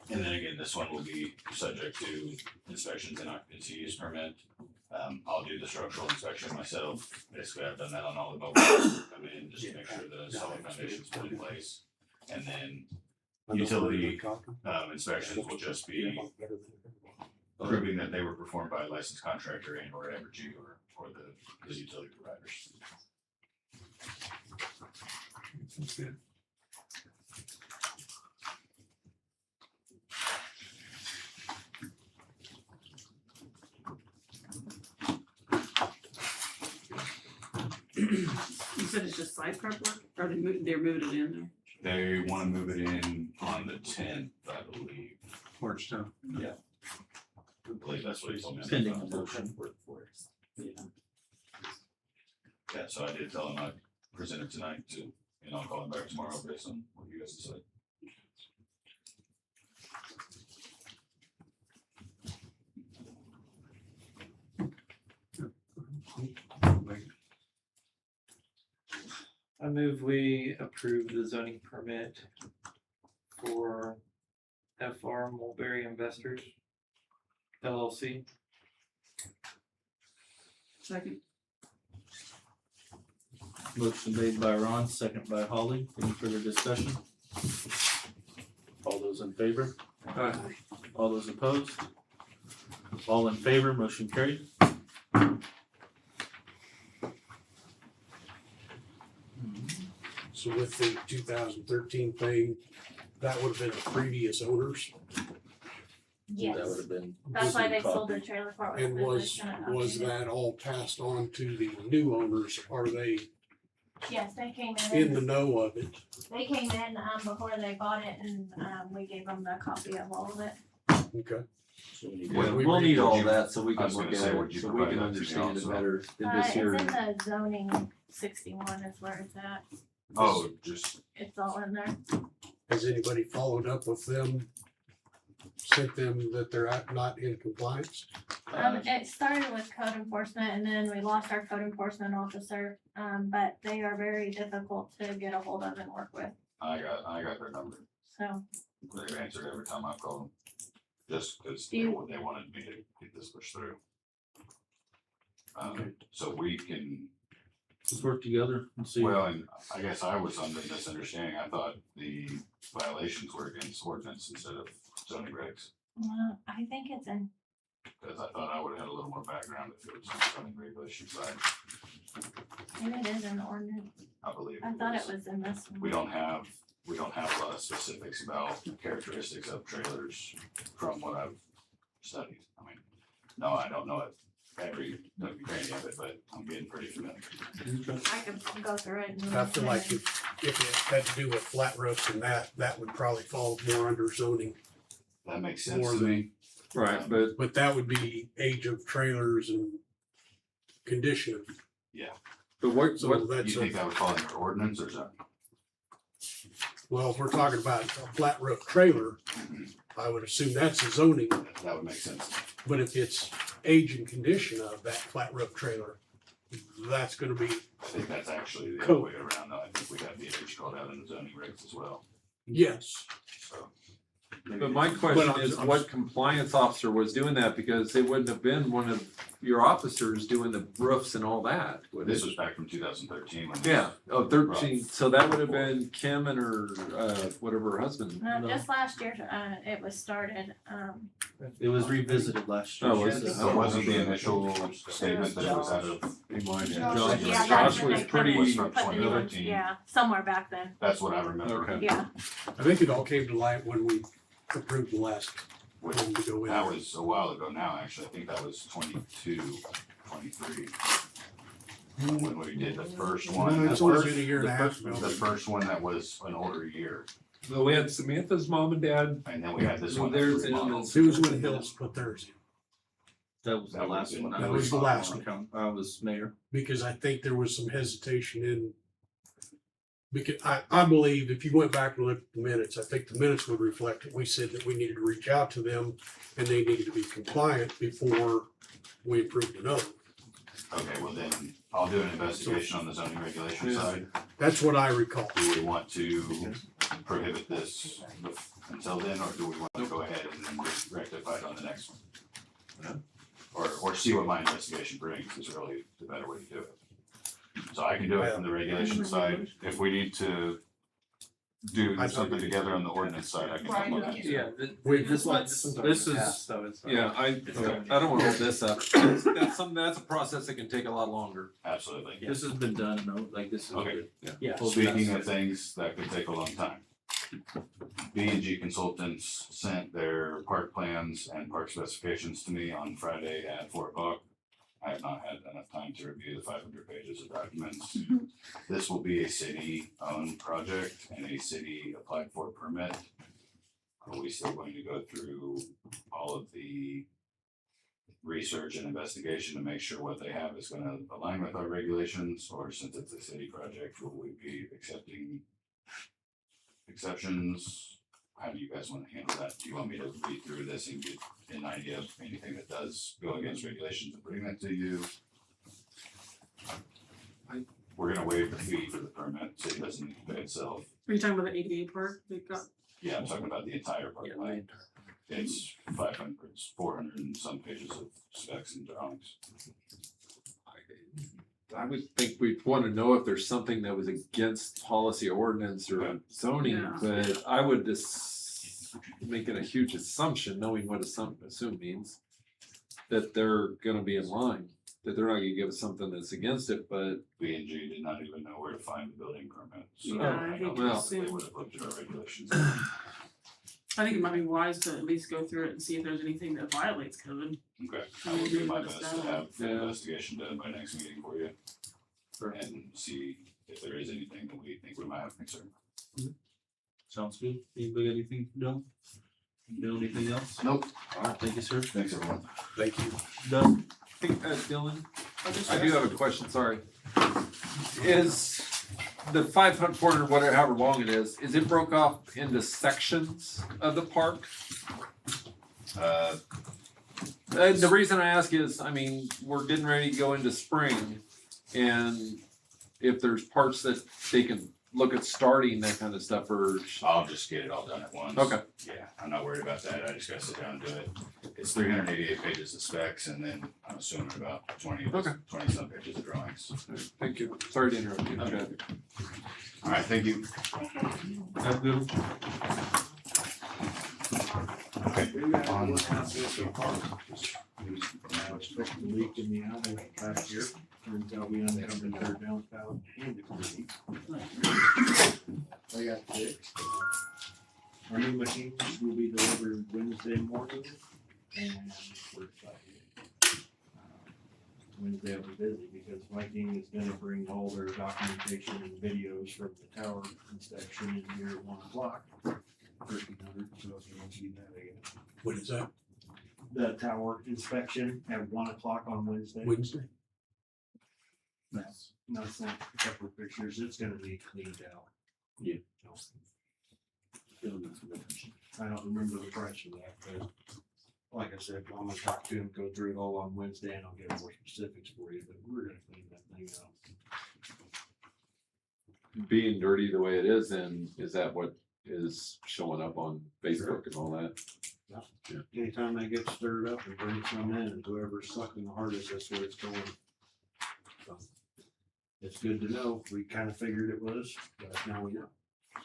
And then again, this one will be subject to inspections and occupancy use permit. I'll do the structural inspection myself. Basically, I've done that on all the mobiles that come in, just to make sure the solid foundation's put in place. And then utility inspections will just be proving that they were performed by a licensed contractor and or Evergy or the utility providers. Sounds good. You said it's just site prep work, or they're moving it in there? They wanna move it in on the 10th, I believe. March 10th. I believe that's what he told me. Pending a motion. Yeah, so I did tell him I'd present it tonight too, and I'll call him back tomorrow based on what you guys decide. I move we approve the zoning permit for FR Mulberry Investors LLC. Second. Motion made by Ron, second by Holly. Any further discussion? All those in favor? All those opposed? All in favor, motion carried. so with the 2013 thing, that would have been the previous owners. Yes, That would have been. that's why they copy. sold the trailer court. And was that all passed on to the new owners? Are they Yes, they came in in, the know of it? they came in, before they bought it and, we gave them the copy of all of it. Okay. So we need Yeah, to- we'll need all that so we I can was look gonna at say, would it, you so we provide can that to me understand it also? better than It's this in here. the zoning 61 is where it's at. Oh, just, It's all in there. Has anybody followed up with them? Sent them that they're not in compliance? It started with code enforcement and then we lost our code enforcement officer. But they are very difficult to get a hold of and work with, I got their number. so. They've answered every time I've called them. Just because Do they you- they wanted me to get this pushed through. So we can, Let's work together and see. Well, and I guess I was under misunderstanding. I thought the violations were against ordinance instead of zoning regs. I think it's in, Because I thought I would have had a little more background if it was on the zoning regulation side. maybe it is in the ordinance. I believe. I thought it was in this one. We don't have a lot of specifics about characteristics of trailers from what I've studied. I mean, no, I don't know every nook and cranny of it, but I'm getting pretty familiar. I could go through it. and- I feel like if it had to do with flat roofs and that would probably fall more under zoning. That makes sense More to than- me. Right, but But that would be age of trailers and condition. what, So what, You that's, think that would fall under ordinance or zoning? well, if we're talking about a flat roof trailer, I would assume that's a zoning. That would make sense. But if it's age and condition of that flat roof trailer, that's gonna be, I think that's actually the other Cool. way around though. I think we have the age called out in the zoning regs as well, yes. so. but my question I'm- is I'm- what compliance officer was doing that? Because it wouldn't have been one of your officers doing the roofs and all that. would This it? was back from 2013. when Yeah, oh, 13, Right. so that would have been Kim and her, whatever her husband. No, just last year, it was started, It was revisited last year. Oh, was it? So it wasn't the initial statement that it was out of, Josh, yeah, Josh that's when was they pretty, was from put the new ones, 2013. yeah, somewhere back then, that's what I remember. okay. yeah. I think it all came to light when we approved the last Which, one to go in. that was a while ago now, actually. I think that was 22, 23. When we did the first one. It's only been a year and a The half first- ago. The first one that was an older year, Well, we had Samantha's mom and dad. and then we had this one. that There's was remodeled. Emmons. Susan Hills put theirs in, That was the That last was- one. that was the last one. I was mayor. because I think there was some hesitation in. Because I believe if you went back and looked at the minutes, I think the minutes would reflect that we said that we needed to reach out to them and they needed to be compliant before we approved another. Okay, well then, I'll do an investigation on the zoning regulation Yeah. side. That's what I recall. Do we want to prohibit this until then, or do we want to go ahead and then rectify it on the next one? Or see what my investigation brings is really the better way to do it. So I can do it from the regulation side. If we need to do I something think- together on the ordinance side, I can come look at it. Yeah, Wait, this one, let's- this is, So it's. Yeah, I don't wanna hold this up. That's something, that's a process that can take a lot longer. Absolutely. this has been done, no, like this is. Okay. Yeah. Speaking of things that could take a long time. B&G Consultants sent their park plans and park specifications to me on Friday at 4 o'clock. I have not had enough time to review the 500 pages of documents. This will be a city-owned project and a city applied for permit. Are we still going to go through all of the research and investigation to make sure what they have is gonna align with our regulations? Or since it's a city project, will we be accepting exceptions? How do you guys wanna handle that? Do you want me to read through this and get an idea of anything that does go against regulations and bring that to you? We're gonna waive the fee for the permit, so it doesn't need to pay itself. Are you talking about the ADA park? They've got, Yeah, I'm talking about the entire park Yeah, plan. It's 500, it's 400 and some pages of specs and drawings. I would think we'd wanna know if there's something that was against policy ordinance or zoning, Yeah. but I would just make it a huge assumption, knowing what assume means. That they're gonna be in line, that they're not gonna give us something that's against it, but B&G did not even know where to find the building permit, so Yeah, I I hate don't to know if assume. they would have looked at our regulations. I think it might be wise to at least go through it and see if there's anything that violates code. Okay, I will do my Let us best to know. have the Yeah. investigation done by next meeting for you. Sure. And see if there is anything that we think we might have concern. Sounds good. Anybody got anything to do? Do anything else? Nope. All right, thank you, sir. Thanks, everyone. Thank you. Doug? I think, Dylan, I do have a question, sorry. Is the 500, 400, whatever, however long it is it broke off into sections of the park? The reason I ask is, I mean, we're getting ready to go into spring, and if there's parts that they can look at starting that kind of stuff or? I'll just get it all done at once. Okay. Yeah, I'm not worried about that. I just gotta sit down and do it. It's 388 pages of specs and then I'm assuming about 20 Okay. some pages of drawings. Thank you. Sorry to interrupt you, Okay. Chad. All right, thank you. Have a good one. Okay. On the leak in the alley back here, turns out we uncovered their downspout and it was leak. They got fixed. Our new machines will be delivered Wednesday morning and we're excited. Wednesday will be busy because Viking is gonna bring all their documentation and videos from the tower inspection in here at 1 o'clock. 1300, so if you want to see that again. What is that, The tower inspection at 1 o'clock on Wednesday. Wednesday? That's, no, it's not a couple of pictures, it's gonna be cleaned out. Yeah. I don't remember the price of that, but like I said, I'm gonna talk to him, go through it all on Wednesday and I'll get more specifics for you, but we're gonna clean that thing out. Being dirty the way it is, and is that what is showing up on Facebook and all that? Anytime that gets stirred up and brings some in, and whoever's sucking the hardest, that's where it's going. So, it's good to know, we kind of figured it was, but now we know,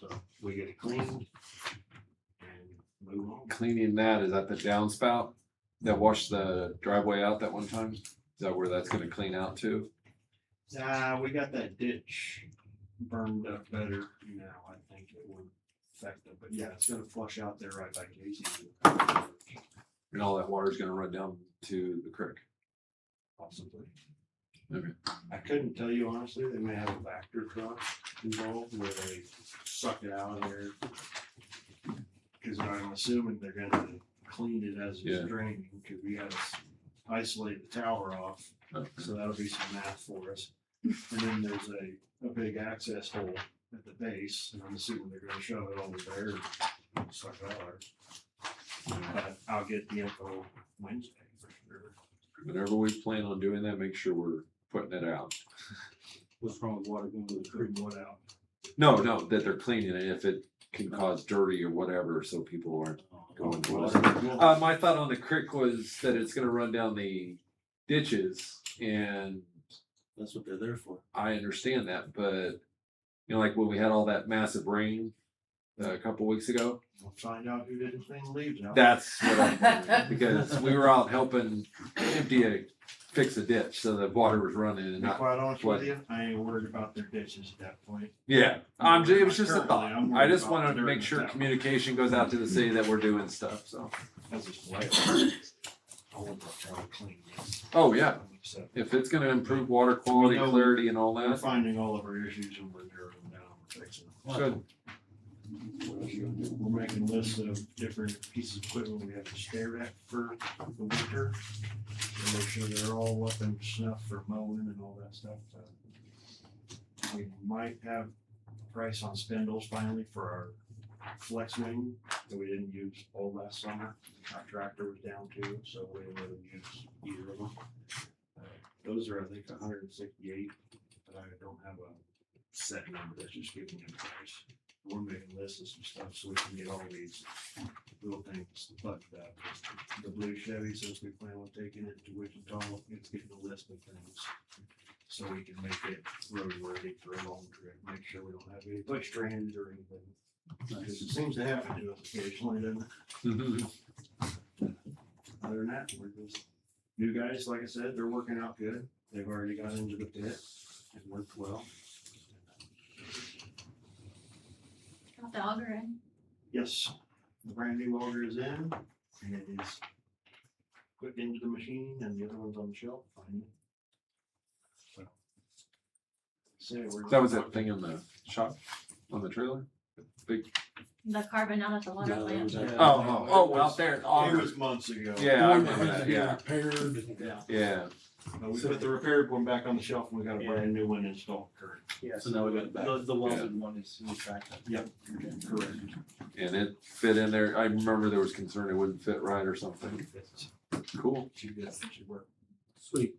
so we get it cleaned and move on. Cleaning that, is that the downspout that washed the driveway out that one time? Is that where that's gonna clean out too? We got that ditch burned up better now, I think it will affect it, but yeah, it's gonna flush out there right by Casey's. And all that water's gonna run down to the creek? Possibly. Okay. I couldn't tell you honestly, they may have a Vector truck involved where they suck it out of there. Cause I'm assuming they're gonna clean it as Yeah. it's draining, cause we gotta isolate the tower off, Okay. so that'll be some math for us. And then there's a big access hole at the base, and I'm assuming they're gonna shove it over there and suck it out. But I'll get the info Wednesday for sure. Whenever we plan on doing that, make sure we're putting it out. What's wrong with water going to the creek? What out? No, that they're cleaning it, if it can cause dirty or whatever, so people aren't going to it. My thought on the creek was that it's gonna run down the ditches, and That's what they're there for. I understand that, but you know, like when we had all that massive rain a couple weeks ago, We'll find out who didn't clean the leaves out. that's what I'm wondering, because we were out helping fix a ditch, so the water was running and To be not. quite honest what- with you, I ain't worried about their ditches at that point. Yeah, it was just a thought. Currently, I'm I worried just about wanted to dirt make in sure town. communication goes out to the city that we're doing stuff, so. That's just like, I want to try to clean this. Oh, yeah, So if it's gonna improve water quality, We know- clarity and all we're that, finding all of our issues and we're narrowing them down, we're fixing them. good. We're making lists of different pieces of equipment we have to stare at for the winter. To make sure they're all up in snuff for mowing and all that stuff. We might have a price on spindles finally for our flex wing that we didn't use all last summer. Our tractor was down too, so we didn't really use either of them. Those are, I think, 168, but I don't have a set number, that's just giving you a price. We're making lists of some stuff so we can get all these little things, but the blue Chevy, since we plan on taking it to Wichita, it's getting a list of things. So we can make it roadworthy for a long trip, make sure we don't have any bush drainage or anything. Because it seems to happen to us occasionally, doesn't it? Other than that, we're just, new guys, like I said, they're working out good. They've already got into the pit and worked well. Got the auger in. Yes, the brand new auger is in and it is put into the machine and the other one's on the shelf finally. So. That was that thing in the shop on the trailer? Big. The carbon out at the water No, that plant. was that- Out there, It was months ago. Yeah, I One that remember had to that, be yeah, repaired and- yeah. We put the repaired one back on the shelf and we got a brand new one installed current. Yeah, So now we got it back. The welded one is retracted. Yep, correct. And it fit in there, I remember there was concern it wouldn't fit right or something. Cool. Should good, should work. Sweet.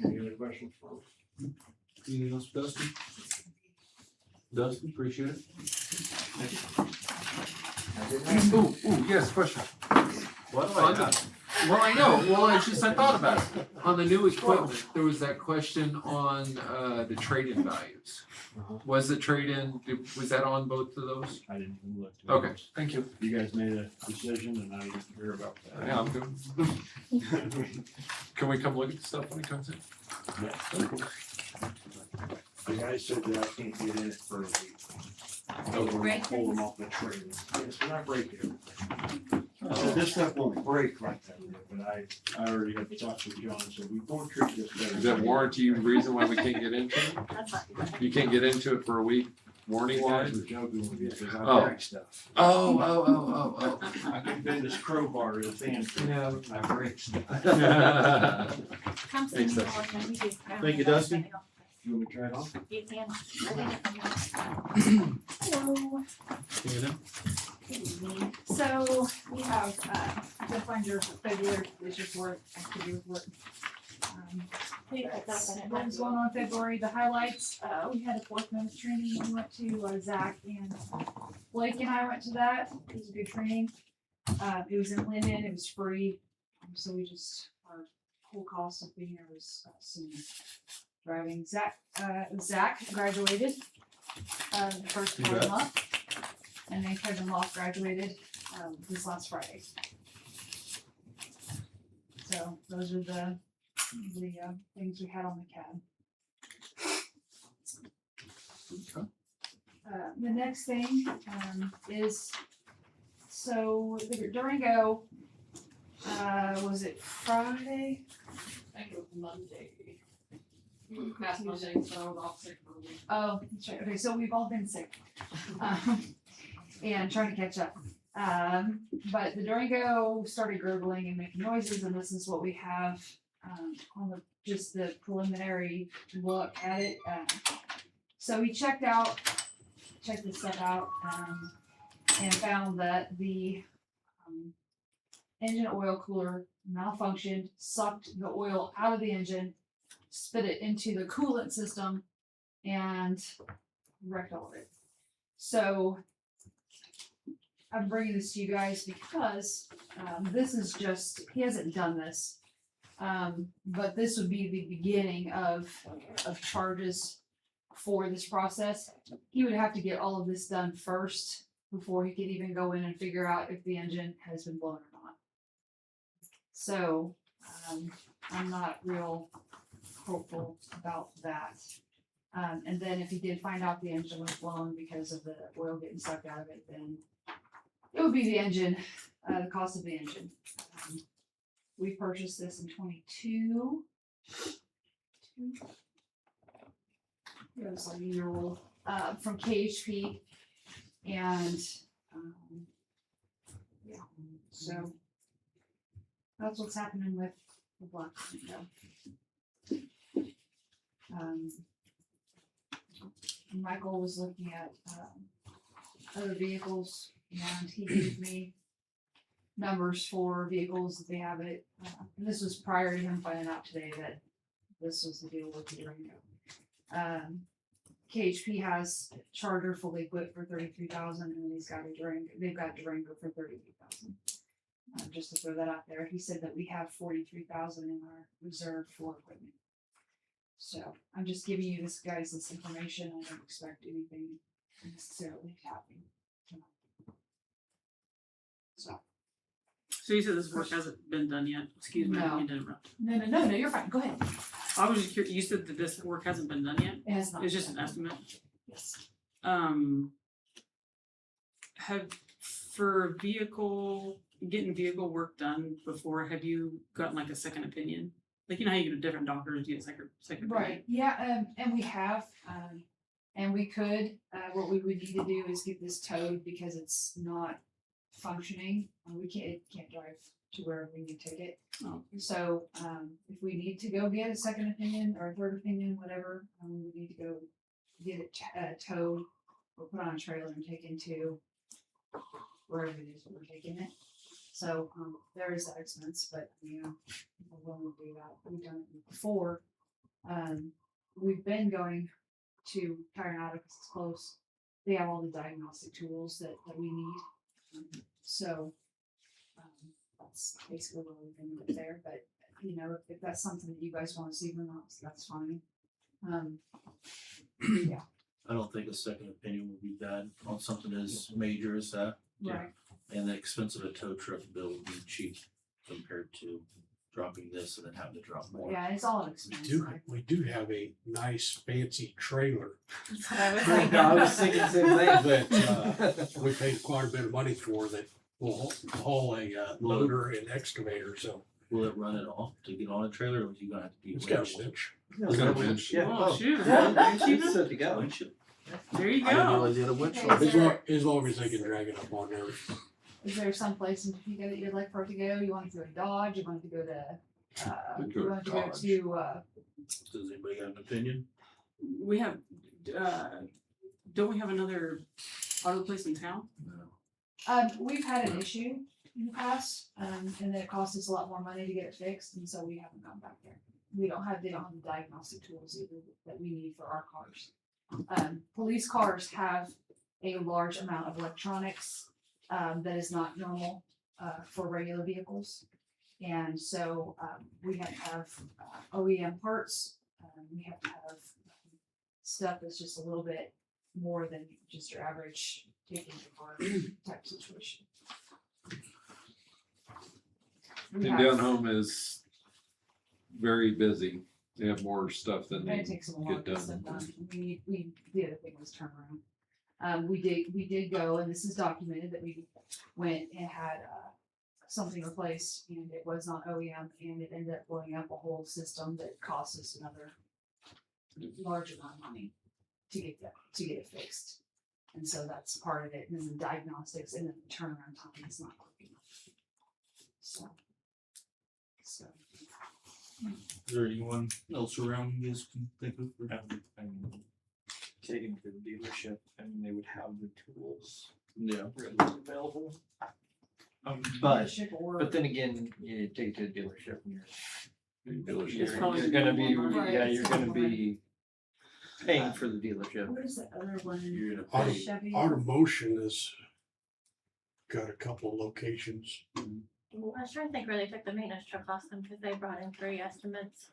Any other questions? Anything else, Dustin? Dustin, appreciate it. Ooh, yes, question. What On the- Well, I know, well, it's just, I thought about it. On the new equipment, there was that question on, the trade-in values. Uh-huh. Was the trade-in, was that on both of those? I didn't even look. Okay, thank you. You guys made a decision and I didn't hear about that. Yeah, I'm good. Can we come look at the stuff when it comes in? The guy said that I can't get in it for a week. Break Pull them off the trailer. Yes, when I break it. I said, this stuff won't break like that, but I already had talked with John, so we don't treat this better. Is that warranty the reason why we can't get into it? That's not good. You can't get into it for a week, warning You guys wise? were joking with me because Oh. I break stuff. Oh. I can bend this crowbar to the fan. Yeah. I break stuff. Come see me Thanks, all the time. We do. Thank you, Dustin. You want me to try it on? You can. Hello. So we have, the finder for February, police report, activity report. What was going on in February, the highlights, we had a 4th Amendment training, we went to, Zach and Blake and I went to that, it was a good training. It was in Linden, it was free, so we just, our whole cost of being there was, some driving. Zach graduated, the first part of the month. And then Kevin Loft graduated, this last Friday. So those are the things we had on the CAD. The next thing, is, so the Durango, was it Friday? I think it was Monday. Past Monday, so I was off sick for a week. Oh, that's right. Okay, so we've all been sick. And trying to catch up. But the Durango started gurgling and making noises, and this is what we have on the just the preliminary look at it. So we checked this stuff out, and found that the engine oil cooler malfunctioned, sucked the oil out of the engine, spit it into the coolant system, and wrecked all of it. So I'm bringing this to you guys because this is just, he hasn't done this. But this would be the beginning of charges for this process. He would have to get all of this done first before he could even go in and figure out if the engine has been blown or not. So I'm not real hopeful about that. And then if he did find out the engine was blown because of the oil getting sucked out of it, then it would be the engine, the cost of the engine. We purchased this in 22. It was like a year old, from KHP. And, yeah, so that's what's happening with the Black Durango. Michael was looking at, other vehicles, and he gave me numbers for vehicles that they have it. And this was prior to him finding out today that this was the deal with the Durango. KHP has Charger fully equipped for 33,000, and he's got a Durango. They've got Durango for 38,000. Just to throw that out there, he said that we have 43,000 in our reserve for equipment. So I'm just giving you this information. I don't expect anything necessarily to happen tonight. So you said this work hasn't been done yet? Excuse me, I didn't mean to interrupt. No, you're fine. Go ahead. I was just curious, you said that this work hasn't been done yet? It has not. It's just an estimate? Yes. Have, for getting vehicle work done before, have you gotten like a second opinion? Like, you know how you go to different doctors, you get second opinion? Right, yeah, and we have, and we could, what we would need to do is get this towed because it's not functioning. It can't drive to where we need to take it. Oh. So, if we need to go get a second opinion or a third opinion, whatever, we would need to go get it towed or put on a trailer and take into wherever it is that we're taking it. So, there is that expense, but, you know, we're willing to do that. We've done it before. We've been going to Tire Auto because it's close. they have all the diagnostic tools that we need. So, that's basically what we're gonna do there, but, you know, if that's something that you guys wanna see, then that's fine. Yeah, I don't think a second opinion would be bad on something as major as that. right, And the expense of a tow truck bill would be cheap compared to dropping this and then having to drop more. yeah, it's all an We expense. do, like- we do have a nice fancy trailer That's what I was No, thinking. I was thinking the same thing. that, we paid quite a bit of money for that will haul a loader and excavator, so Will it run at all to get on a trailer, or is you gonna have to be? it's got a winched? winch. It's got a winch. Oh, Yeah. shoot. It's set to go. Winch? There you I didn't go. realize you had a winch. Okay, on. As long as they can drag it up on there. Is there some place in Topeka that you'd like for it to go? You want it to go to Dodge, you want it to go to, We'd go you want it to go Dodge. to, Does anybody have an opinion? We have, don't we have another auto place in town? we've had an issue in the past, and it cost us a lot more money to get it fixed, and so we haven't gone back there. They don't have the diagnostic tools either that we need for our cars. Police cars have a large amount of electronics, that is not normal, for regular vehicles. And so, we have to have OEM parts, we have to have stuff that's just a little bit more than just your average taking the car type situation. We And have- down home is very busy. They have more stuff than And they it takes them a while to get get stuff done. done. The other thing was turnaround. We did go, and this is documented, that we went and had, something replaced, and it was not OEM, and it ended up blowing up a whole system that cost us another large amount of money to get it fixed. And so that's part of it, and then the diagnostics, and then the turnaround time is not quick enough. So. Is there anyone else around you guys can think of? I mean, taking to the dealership, I mean, they would have the tools Yeah. readily available. But But then again, you take it to the dealership and It's probably you're gonna be, more money. yeah, Right, you're it's gonna more money. be paying for the dealership. what is the other one? You're gonna Auto- pay. Chevy? Automotion has got a couple of locations. Well, I was trying to think where they took the maintenance truck last time, because they brought in 3 estimates.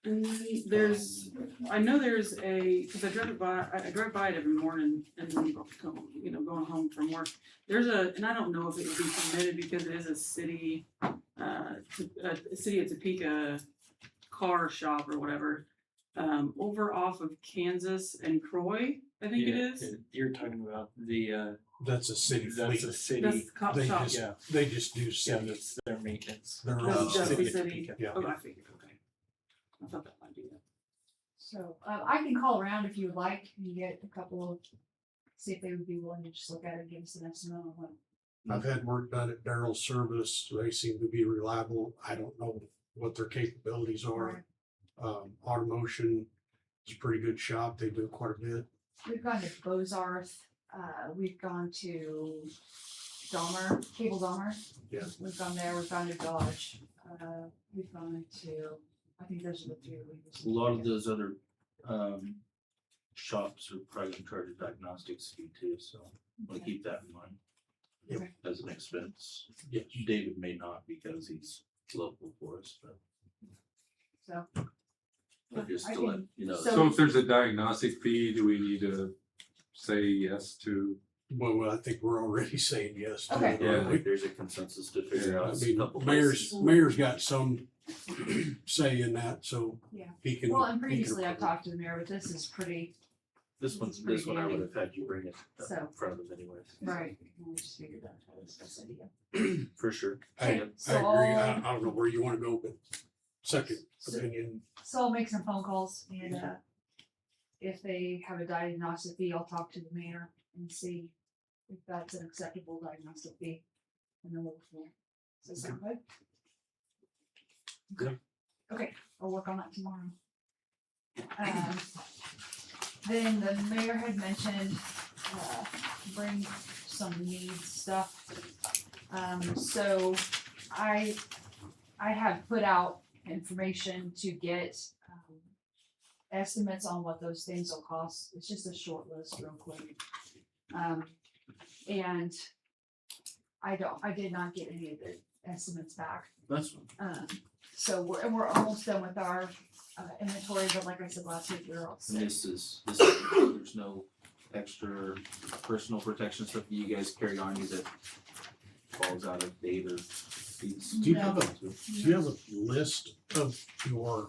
There's, I know there's cause I drive by it every morning and then going home from work. There's and I don't know if it would be permitted because it is a city of Topeka car shop or whatever. Over off of Kansas and Croy, I think it Yeah, is. You're talking about the, That's a city that's a fleet. That's city, the cop They shop. just, yeah, they just do yeah, city. that's their maintenance. They're That's just the City of city. Topeka. Yeah. Oh, I figured, okay. I thought that might be it. So, I can call around if you would like and get a couple of, see if they would be willing to just look at it and give us an estimate on what. I've had work done at Darrell's Service. They seem to be reliable. I don't know what their capabilities are. Automotion is a pretty good shop. They do quite a bit. We've gone to Bozarth, we've gone to Dahmer, Cable Dahmer. Yeah. We've gone there, we've gone to Dodge, we've gone to, I think those are the 3 we A lot of those other shops are probably in charge of diagnostics fee too, so we'll keep that in mind. Okay. As an expense. Yes. David may not because he's local for us, but. So. But just I to let can- you know. So if there's a diagnostic fee, do we need to say yes to? Well, I think we're already saying yes to Okay. it. Yeah, I aren't we? think there's a consensus to figure I out. a mean, couple mayor's places. got some say in that, so Yeah. he can. Well, and he can previously I've approve. talked to the mayor, but this is pretty, This It's one pretty I would handy. have had you bring it up So. in front of them anyways. right, I just figured that was the idea. For sure. I Okay, agree. so I don't know where you wanna go, but second So- opinion, So I'll make some phone calls and, if they have a diagnostic fee, I'll talk to the mayor and see if that's an acceptable diagnostic fee. And then we'll, go from there. Does that sound good? Good. Okay, I'll work on that tomorrow. Then the mayor had mentioned, bring some needs stuff. So I have put out information to get, estimates on what those things will cost. It's just a short list real quick. And I did not get any of the estimates back. That's, So we're almost done with our inventory, but like I said last week, we were all and set. there's no extra personal protection stuff that you guys carry on you that falls out of date or needs. Do you have a list of your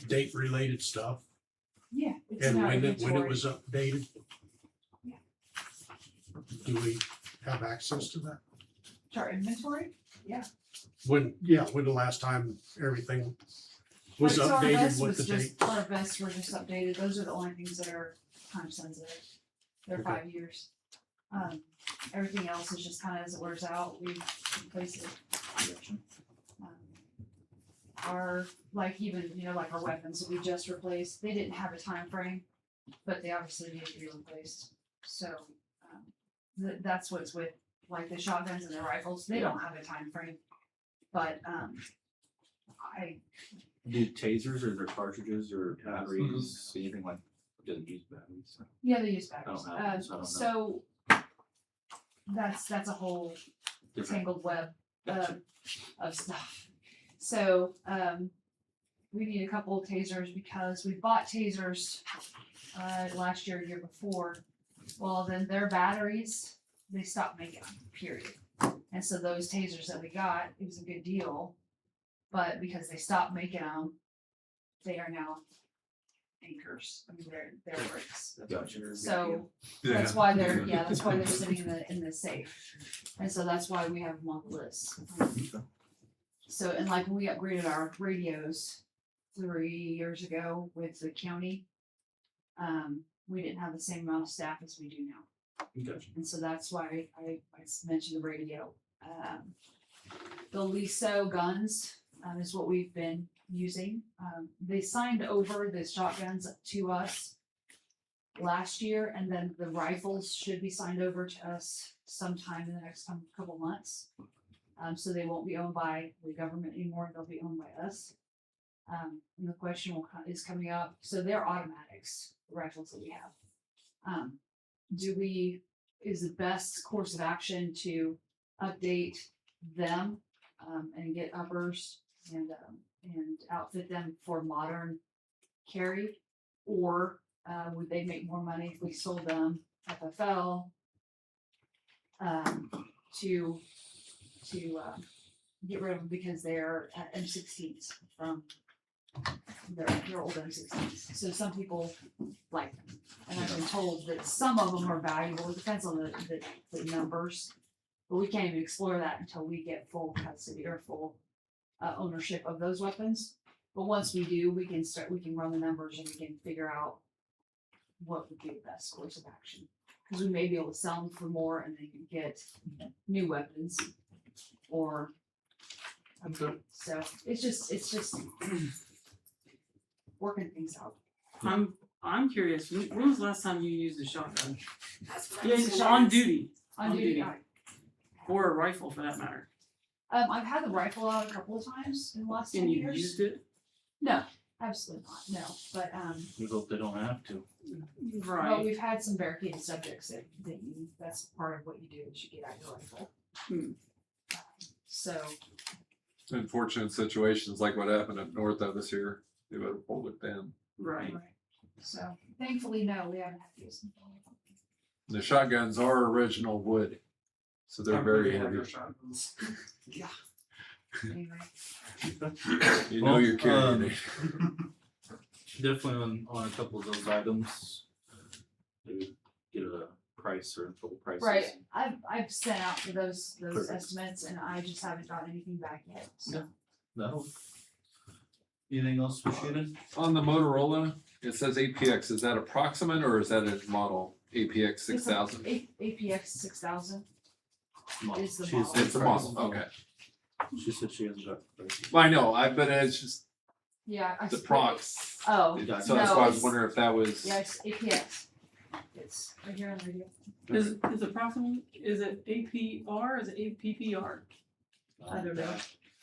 date related stuff Yeah. It's and in our when it inventory. was updated? Yeah. Do we have access to that? Our inventory? When the last time everything was Like, so our updated vests with the was date? just, our vests were just updated, those are the only things that are time sensitive. They're Okay. 5 years. Everything else is just kind of as it wears out, we replace it. Um, Our, like even, like our weapons that we just replaced, they didn't have a time frame, but they obviously need to be replaced. So, that's what's with, like the shotguns and the rifles, they don't have a time frame. But, I, Do tasers or their cartridges or batteries, anything like, doesn't use batteries, so. yeah, they use batteries. I don't have them, so I don't know. So that's a whole Different. tangled web Gotcha. of stuff. So, we need a couple of tasers because we bought tasers, last year, year before. Well, then their batteries, they stopped making them, period. And so those tasers that we got, it was a good deal. But because they stopped making them, they are now anchors. I mean, they're bricks. Gotcha. So that's why that's why they're sitting in the safe. And so that's why we have them on the list. So, and like when we upgraded our radios 3 years ago with the county, we didn't have the same amount of staff as we do now. Gotcha. And so that's why I mentioned the radio. The LISO guns, is what we've been using. They signed over the shotguns to us last year, and then the rifles should be signed over to us sometime in the next couple months. So they won't be owned by the government anymore, they'll be owned by us. And the question is coming up, so they're automatics, the rifles that we have. Is the best course of action to update them, and get uppers and outfit them for modern carry? Or, would they make more money if we sold them FFL, to get rid of them because they're M16s from their old M16s. So some people like them. And I've been told that some of them are valuable. It depends on the numbers. But we can't even explore that until we get full custody or full ownership of those weapons. But once we do, we can run the numbers and we can figure out what would be the best course of action. Because we may be able to sell them for more and then you get new weapons or. So it's just working things out. I'm curious, when was the last time you used a shotgun? Yeah, Yes. on duty, On duty, duty. or a rifle for that matter, I've had the rifle out a couple of times in the last 10 and you years. used it? No, absolutely not, no, but, We hope they don't have to. well, Right, we've had some barricaded subjects that's part of what you do, is you get out your rifle. Hmm. So, Unfortunate situations like what happened up north of us here, they would have pulled it down. right. so thankfully, no, we haven't had to use them. The shotguns are original wood, so they're very heavy. Anyway, You know you're carrying Um, it. Definitely on a couple of those items, maybe get a price or total prices. right, I've sent out for those Perfect. estimates and I just haven't gotten anything back yet, so. That'll. Anything else for Shannon? On the Motorola, it says APX, is that approximate or is that a model? APX 6000? APX 6000. Is the She's- model. It's a model, okay. She said she hasn't got the prices. Well, I know, but it's just Yeah. the prox. Oh, You got So it. that's No, why I was it's- wondering if that was. yeah, it's APX. It's right here on the radio. Is approximate, is it APR, is it APPR? I don't know.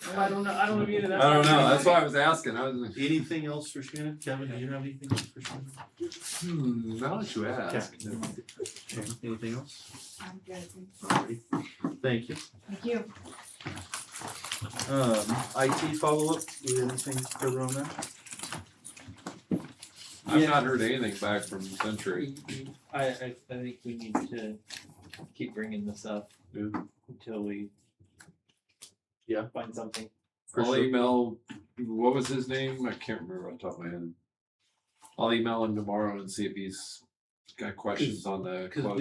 Well, I don't know either. That's I don't why- know, that's why I was asking, I was, Anything else for Shannon? Kevin, do you have anything else for Shannon? now that you ask. Okay, anything else? I'm good. Alrighty. Thank you. Thank you. IT follow-up, do you have anything to cover on that? I've not heard anything back from Century. I think we need to keep bringing this up until we find something. For I'll sure. email, what was his name? I can't remember off the top of my head. I'll email him tomorrow and see if he's got questions on the Cause quote.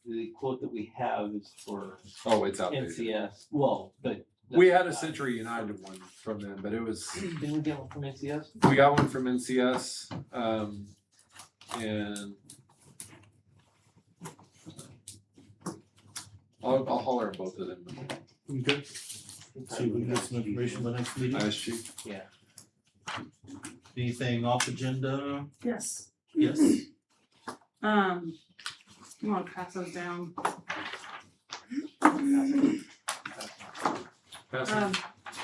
the quote that we have is for Oh, it's outdated. NCS, well, but. We had a Century United one from them, but it was, Didn't we get one from NCS? we got one from NCS, and I'll holler at both of them. Okay. See if we can get some information by next meeting. I asked you. Yeah. Anything off agenda? Yes. Yes. You wanna pass those down? Pass it.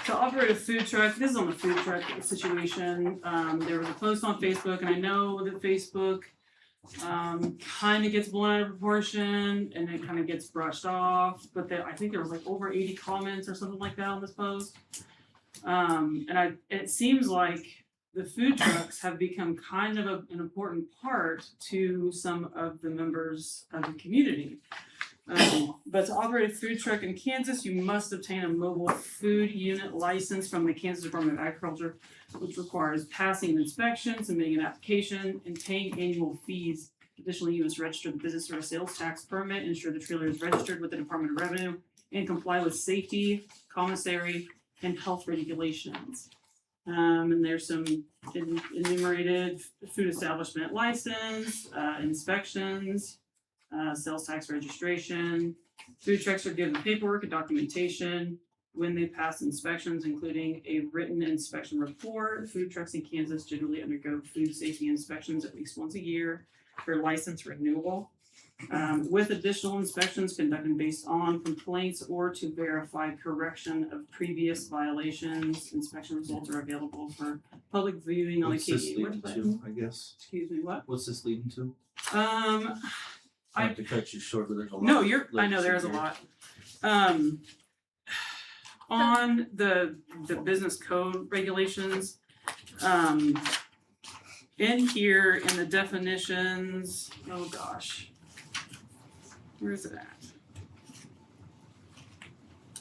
To operate a food truck, this is on the food truck situation, there was a post on Facebook, and I know that Facebook kind of gets blown out of proportion, and it kind of gets brushed off, but I think there was like over 80 comments or something like that on this post. It seems like the food trucks have become kind of an important part to some of the members of the community. But to operate a food truck in Kansas, you must obtain a mobile food unit license from the Kansas Department of Agriculture, which requires passing an inspection, submitting an application, and paying annual fees. Additionally, you must register the business or a sales tax permit, ensure the trailer is registered with the Department of Revenue, and comply with safety, commissary, and health regulations. And there's some enumerated food establishment license, inspections, sales tax registration. Food trucks are given paperwork and documentation when they pass inspections, including a written inspection report. Food trucks in Kansas generally undergo food safety inspections at least once a year for license renewal. With additional inspections conducted based on complaints or to verify correction of previous violations. Inspection results are available for public viewing on the What's this KDA leading website. to, I guess? Excuse me, what? What's this leading to? I Not to cut you short, but there's a lot. No, of I know there's a legacy lot. On the business code regulations, in here in the definitions, oh gosh. Where is it at?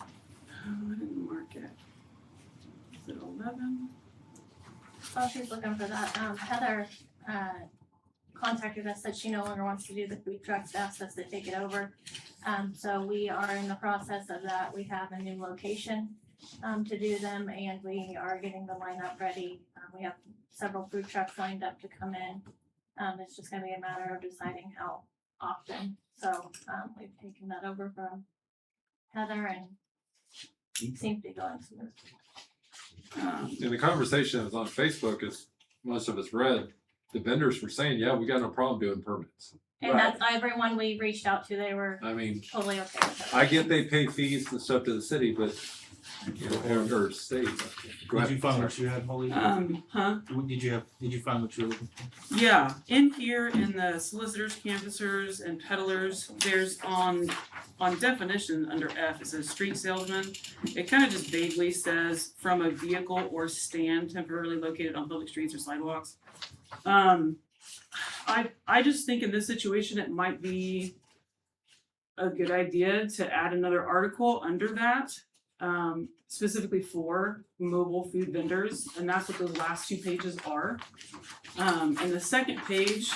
Oh, I didn't mark it. Is it 11? While she's looking for that, Heather, contacted us, said she no longer wants to do the food trucks, asked us to take it over. So we are in the process of that. We have a new location, to do them, and we are getting the lineup ready. We have several food trucks lined up to come in. It's just gonna be a matter of deciding how often. So, we've taken that over from Heather, and it seems to be going smooth. In the conversation that was on Facebook, as most of us read, the vendors were saying, yeah, we got no problem doing permits. And that's everyone we reached out to, they were I mean, totally okay with it. I get they pay fees and stuff to the city, but, you know, or state. Go Did ahead. you find what you had, Holly? Huh? What did you find what you were looking for? Yeah, in here in the solicitors, canvassers, and peddlers, there's on definition under F, it says street salesman. It kind of just vaguely says from a vehicle or stand temporarily located on public streets or sidewalks. I just think in this situation, it might be a good idea to add another article under that, specifically for mobile food vendors, and that's what those last two pages are. And the second page,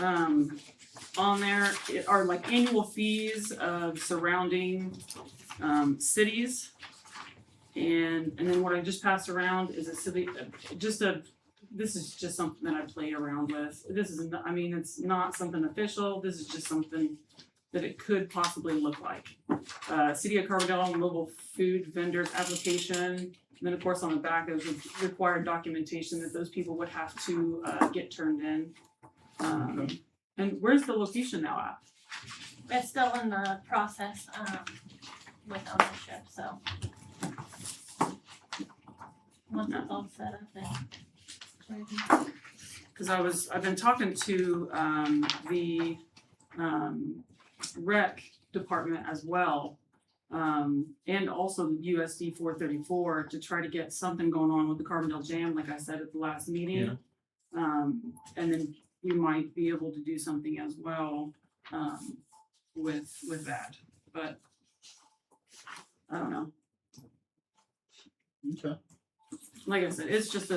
on there are like annual fees of surrounding cities. And then what I just passed around is a city, this is just something that I played around with. This is, I mean, it's not something official. This is just something that it could possibly look like. City of Carbondale mobile food vendors application. And then of course on the back is required documentation that those people would have to get turned in. And where's the location now at? It's still in the process. with ownership, so. Once that's all set up, then. Cause I've been talking to, the, rec department as well. And also the USD 434 to try to get something going on with the Carbondale Jam, like I said at the last meeting. And then we might be able to do something as well, with that, but I don't know. Okay. Like I said, it's just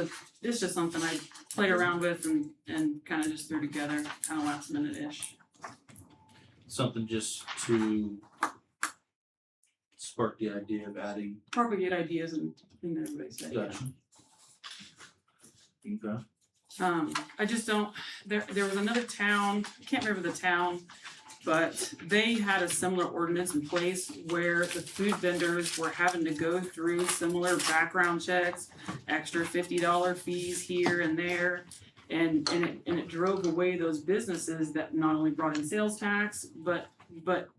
something I played around with and kind of just threw together, kind of last minute-ish. Something just to spark the idea of adding. Propagate ideas and everybody's say, yeah. Gotcha. Okay. I just don't, there was another town, I can't remember the town, but they had a similar ordinance in place where the food vendors were having to go through similar background checks, extra $50 fees here and there. And it drove away those businesses that not only brought in sales tax, but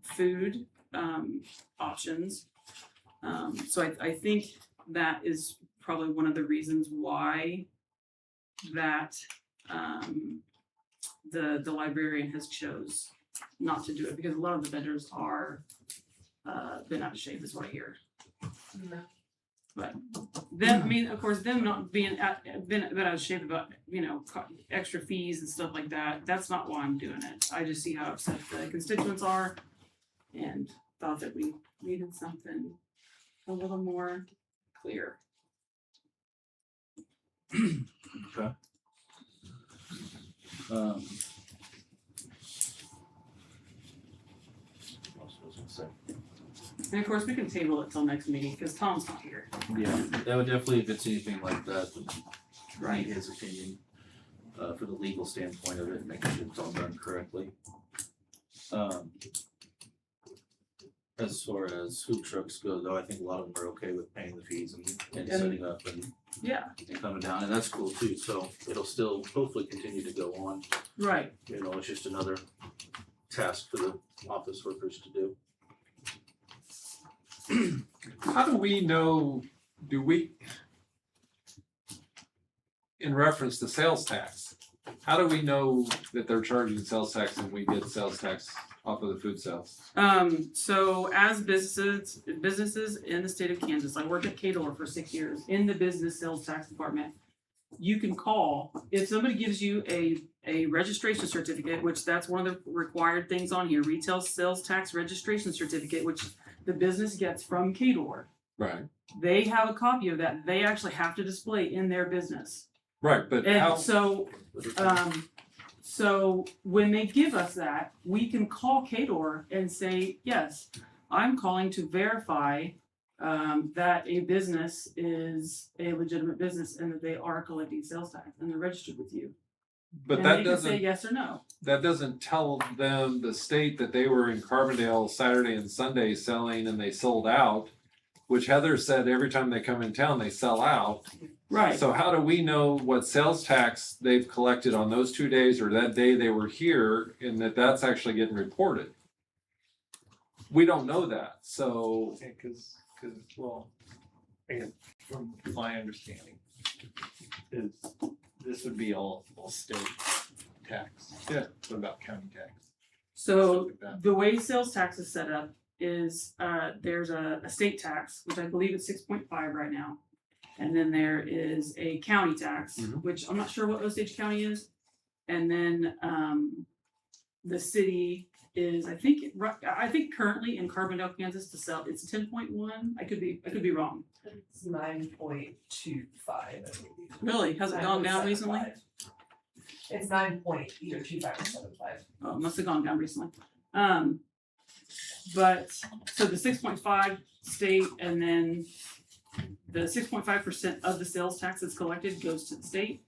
food, options. So I think that is probably one of the reasons why that, the librarian has chose not to do it, because a lot of the vendors are, been out of shape is what I hear. But them, I mean, of course, them not being been out of shape about, extra fees and stuff like that, that's not why I'm doing it. I just see how upset the constituents are and thought that we needed something a little more clear. Okay. And of course, we can table it till next meeting, because Tom's not here. Yeah, that would definitely, if it's anything like that, Right. his opinion, for the legal standpoint of it, making sure it's all done correctly. As far as food trucks go, though, I think a lot of them are okay with paying the fees and setting up and Yeah, coming down, and that's cool too, so it'll still hopefully continue to go on. right. It's just another task for the office workers to do. How do we know, in reference to sales tax, how do we know that they're charging sales tax and we get sales tax off of the food sales? So as businesses in the state of Kansas, I worked at Cador for 6 years in the business sales tax department. You can call, if somebody gives you a registration certificate, which that's one of the required things on here, retail sales tax registration certificate, which the business gets from Cador. Right. They have a copy of that. They actually have to display in their business. Right, but And how, so when they give us that, we can call Cador and say, yes, I'm calling to verify that a business is a legitimate business and that they are collecting sales tax and they're registered with you. but And that they can say doesn't, yes or no. that doesn't tell them, the state, that they were in Carbondale Saturday and Sunday selling and they sold out, which Heather said every time they come in town, they sell out. Right. So how do we know what sales tax they've collected on those 2 days or that day they were here and that that's actually getting reported? We don't know that, so. Cause, well, again, from my understanding, is this would be all state tax. Yeah. What about county tax? So Something like that. the way sales tax is set up is there's a state tax, which I believe is 6.5 right now. And then there is a county tax, which I'm not sure what Osage County is. And then the city is, I think currently in Carbondale, Kansas to sell, it's 10.1. I could be wrong. It's 9.25, I believe. Really? Has it gone down recently? 9.75. It's 9 point either 25 or 75. Oh, it must have gone down recently. But so the 6.5 state, and then the 6.5% of the sales tax that's collected goes to the state.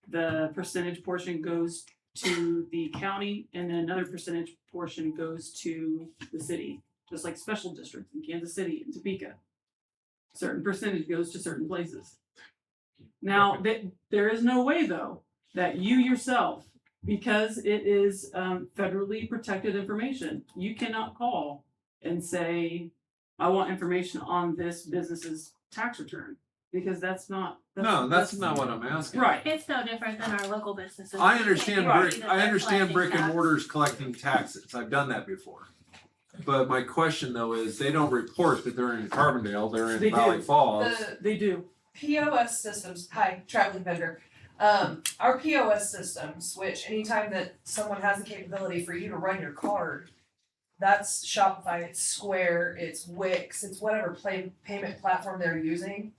The percentage portion goes to the county, and then another percentage portion goes to the city, just like special districts in Kansas City and Topeka. Certain percentage goes to certain places. Now, there is no way though that you yourself, because it is federally protected information, you cannot call and say, I want information on this business's tax return, because that's not. No, that's not what I'm asking. Right, It's no different than our local businesses. I understand Right. brick, I understand brick and mortars collecting taxes, I've done that before. But my question though is, they don't report that they're in Carbondale, they're They in do. Valley Falls. they do. POS systems, hi, traveling vendor. Our POS systems, which anytime that someone has the capability for you to run your card, that's Shopify, it's Square, it's Wix, it's whatever payment platform they're using.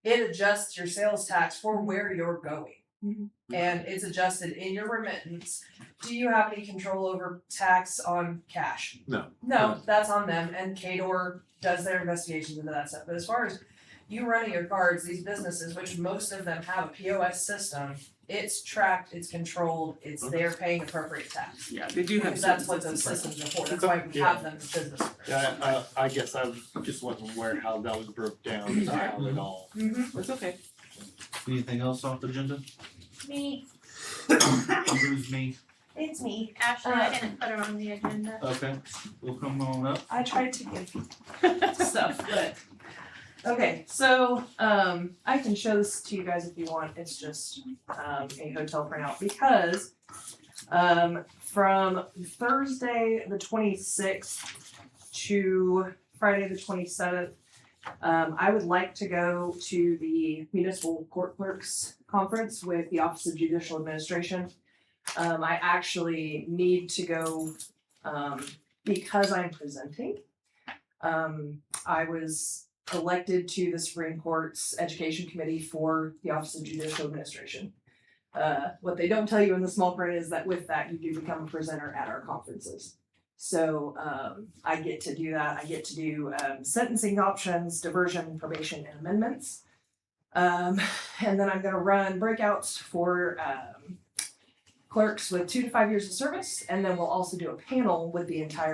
It adjusts your sales tax for where you're going. Mhm. And it's adjusted in your remittance. Do you have any control over tax on cash? No. No, that's on them, and Kador does their investigations into that stuff, but as far as you running your cards, these businesses, which most of them have a POS system, it's tracked, it's controlled, it's they're paying appropriate tax. Yeah, they do have. Because that's what certain those systems. systems are for, that's why we have them as business owners. Yeah, I guess I just wasn't aware how that was broke down, how it all. Mhm. It's okay. Anything else off the agenda? Me, Who's me? It's me. Ashley, I didn't put her on the agenda. Okay, we'll come on up. I tried to give stuff, but. Okay, so, I can show this to you guys if you want, it's just, a hotel printout, because, from Thursday, the 26th to Friday, the 27th, I would like to go to the Municipal Court Clerks Conference with the Office of Judicial Administration. I actually need to go, because I'm presenting. I was elected to the Supreme Court's Education Committee for the Office of Judicial Administration. What they don't tell you in the small print is that with that, you do become a presenter at our conferences. So I get to do that. I get to do sentencing options, diversion, probation, and amendments. And then I'm gonna run breakouts for clerks with 2 to 5 years of service, and then we'll also do a panel with the entire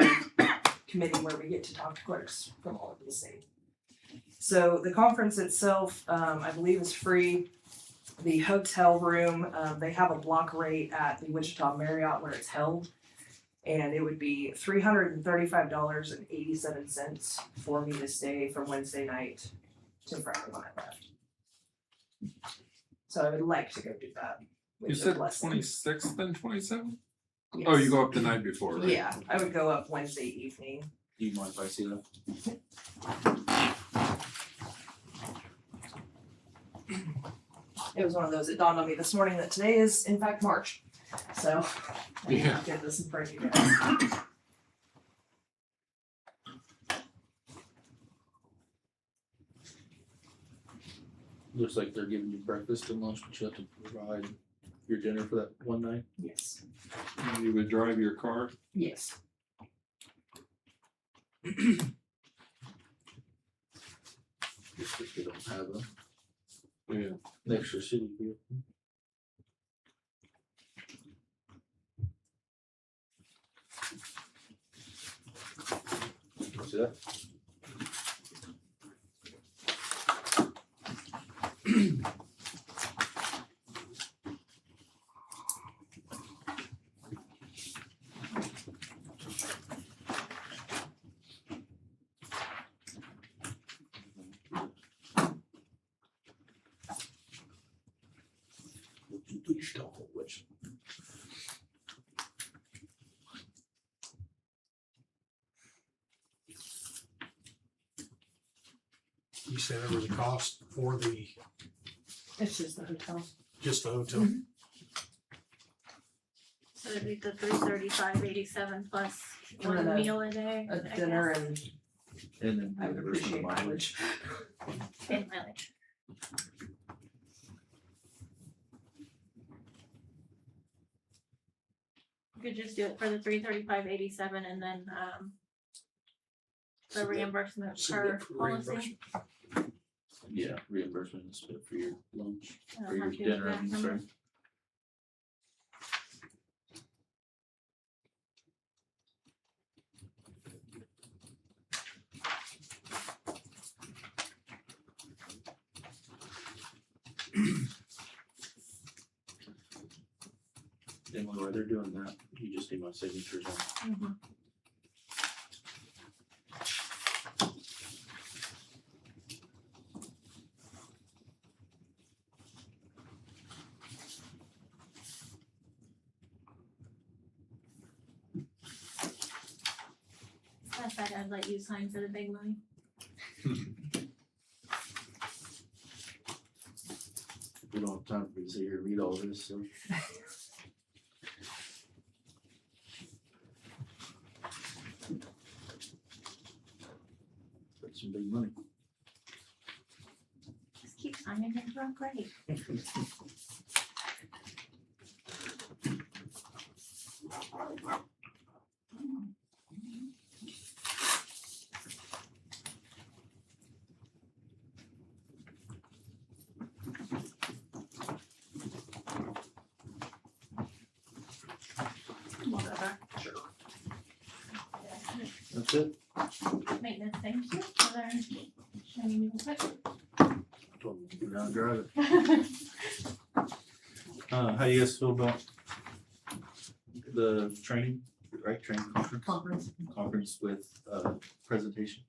committee where we get to talk to clerks from all over the state. So the conference itself, I believe is free. The hotel room, they have a block rate at the Wichita Marriott where it's held. And it would be $335.87 for me to stay from Wednesday night to Friday when I left. So I would like to go do that. with You your said blessing. 26th and 27th? Yes. Oh, you go up the night before, right? Yeah, I would go up Wednesday evening. Do you mind if I see that? It was one of those, it dawned on me this morning that today is in fact March. So I need Yeah. to get this in front of you guys. Looks like they're giving you breakfast and lunch, but you have to provide your dinner for that one night. Yes, You would drive your car? yes. Just if they don't have Yeah. an extra city vehicle. See that? Please don't hold which. You said there was a cost for the, It's just the hotel. just the hotel. Mm-hmm. So it'd be the $335.87 plus And then one a- meal a day. A I dinner guess. and And then. I would appreciate mileage. And mileage. You could just do it for the $335.87 and then the reimbursement per Submit for policy. reimbursement. Yeah, reimbursement is split for your lunch, I or don't your have the dinner, exact I'm number. sorry. And while they're doing that, you just need my signatures on. Mhm. said I'd let you sign for the big money. We don't have time for you to sit here and read all this, so. That's some big money. Just keep signing it, you're great. Whatever. That's it? Maintenance, thank you for their showing me the quick. Told me to go down and drive it. How you guys feel about the training, right, training conference with, presentation?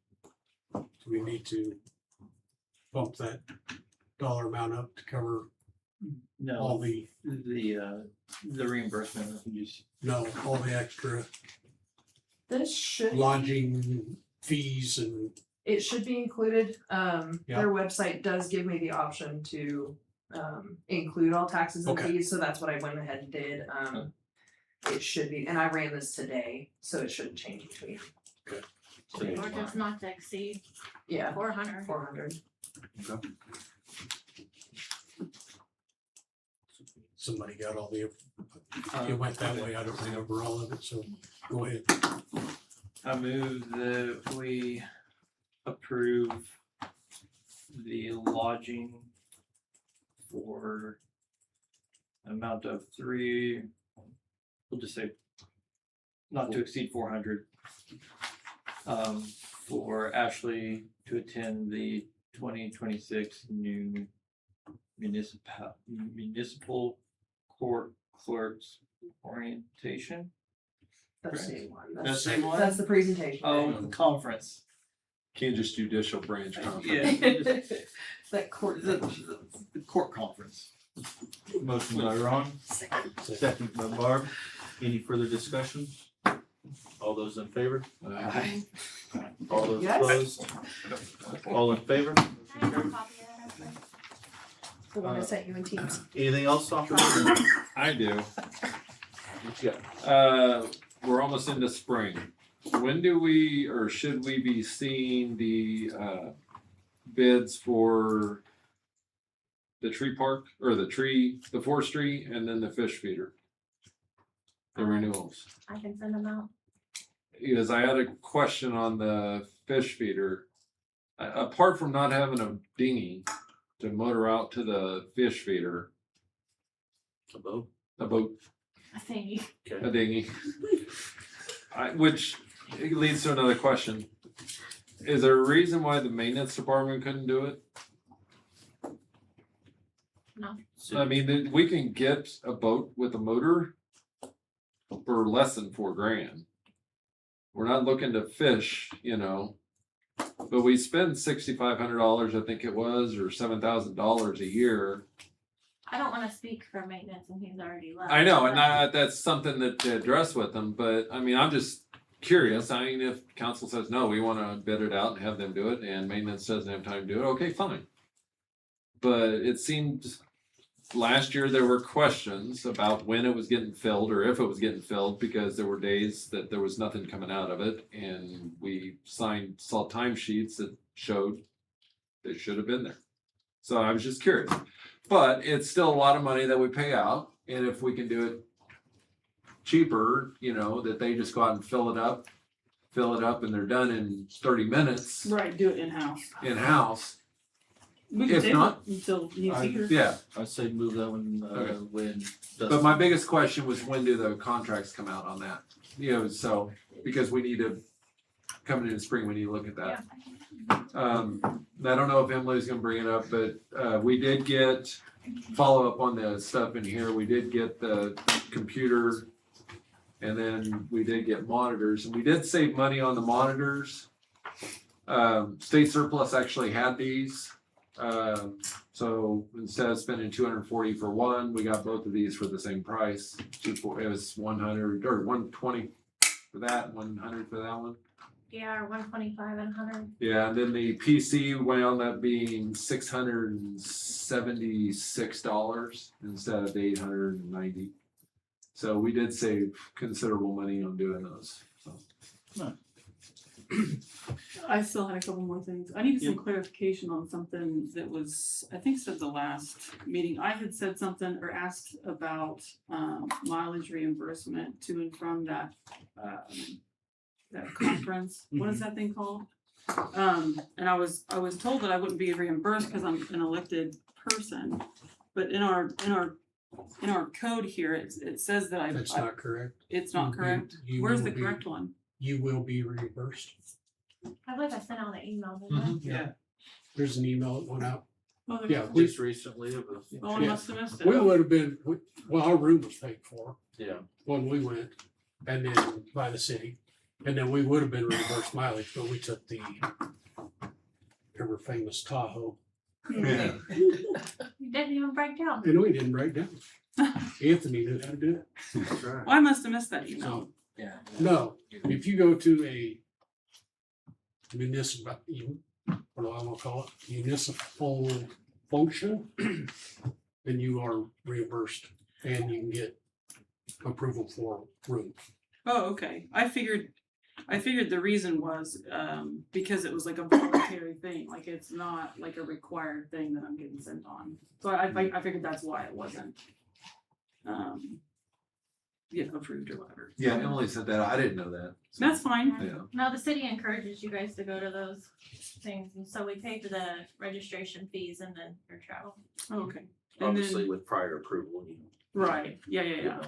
Do we need to bump that dollar amount up to cover all No, the reimbursement, all the extra This should, lodging fees and it should be included. Yeah. Their website does give me the option to, include all taxes and Okay. fees, so that's what I went ahead and did. It should be, and I ran this today, so it shouldn't change between, Or just not to exceed yeah, 400. 400. somebody got all the, it went that way, I don't remember all of it, so go ahead. I move that we approve the lodging for amount of we'll just say not to exceed 400. For Ashley to attend the 2026 new municipal court clerks orientation. That's the one. That's the same one? That's the presentation. Oh, the conference. Kansas Judicial Branch Conference. Yeah, That court. the court conference. Motion by Ron, second by Barb. Any further discussion? All those in favor? All those Yes. opposed? All in favor? Can I have a copy of that, actually? The one I sent you in Teams. Anything else off the I do. What you got? We're almost into spring. When do we, or should we be seeing the, bids for the tree park, or the forestry, and then the fish feeder? The renewals? I can send them out. Because I had a question on the fish feeder. Apart from not having a dinghy to motor out to the fish feeder, A boat? a boat, I think. a dinghy. Which leads to another question. Is there a reason why the maintenance department couldn't do it? No. I mean, we can get a boat with a motor for less than $4,000. We're not looking to fish, but we spend $6,500, I think it was, or $7,000 a year. I don't wanna speak for maintenance and he's already left. I know, and but- that's something that to address with them, but I mean, I'm just curious. I mean, if council says, no, we wanna bid it out and have them do it, and maintenance doesn't have time to do it, okay, fine. But it seemed last year there were questions about when it was getting filled or if it was getting filled, because there were days that there was nothing coming out of it, and we saw timesheets that showed they should have been there. So I was just curious, but it's still a lot of money that we pay out, and if we can do it cheaper, that they just go out and fill it up and they're done in 30 minutes Right, do it in-house. in-house. We can If table not, it until he's I- here. Yeah, I say move that one, Okay. when. but my biggest question was, when do the contracts come out on that? So, because we need to, coming in spring, we need to look at that. I don't know if Emily's gonna bring it up, but we did get follow up on the stuff in here. We did get the computer, and then we did get monitors, and we did save money on the monitors. State surplus actually had these. So instead of spending $240 for one, we got both of these for the same price. It was $100 or $120 for that, $100 for that one. Yeah, or 125 and 100. Yeah, and then the PC wound up being $676 instead of $890. So we did save considerable money on doing those, so. I still had a couple more things. I need some clarification on something that was, I think said the last meeting. I had said something or asked about mileage reimbursement to and from that conference. What is that thing called? And I was told that I wouldn't be reimbursed because I'm an elected person. But in our code here, it says that That's not correct. it's not correct. You Where's will the be- correct one? You will be reimbursed. I believe I sent out an email, didn't I? Yeah. There's an email that went out. Oh, Yeah, Just recently, it was. I Yeah. must have missed it. We would have been, well, our room was paid for Yeah. when we went, and then by the city. And then we would have been reimbursed mileage, but we took the ever famous Tahoe, Yeah. You didn't even break down. and we didn't break down. Anthony knew how to do it. That's right. Well, I must have missed that email. So, Yeah. no, if you go to a municipal, what do I want to call it, municipal function, then you are reimbursed and you can get approval for room. Oh, okay. I figured the reason was because it was like a voluntary thing, like it's not like a required thing that I'm getting sent on. So I figured that's why it wasn't approved or whatever. Yeah, Emily said that. I didn't know that. That's fine. Yeah. No, the city encourages you guys to go to those things, and so we pay for the registration fees and then your travel. Oh, okay. And Obviously then, with prior approval, you know. right, yeah.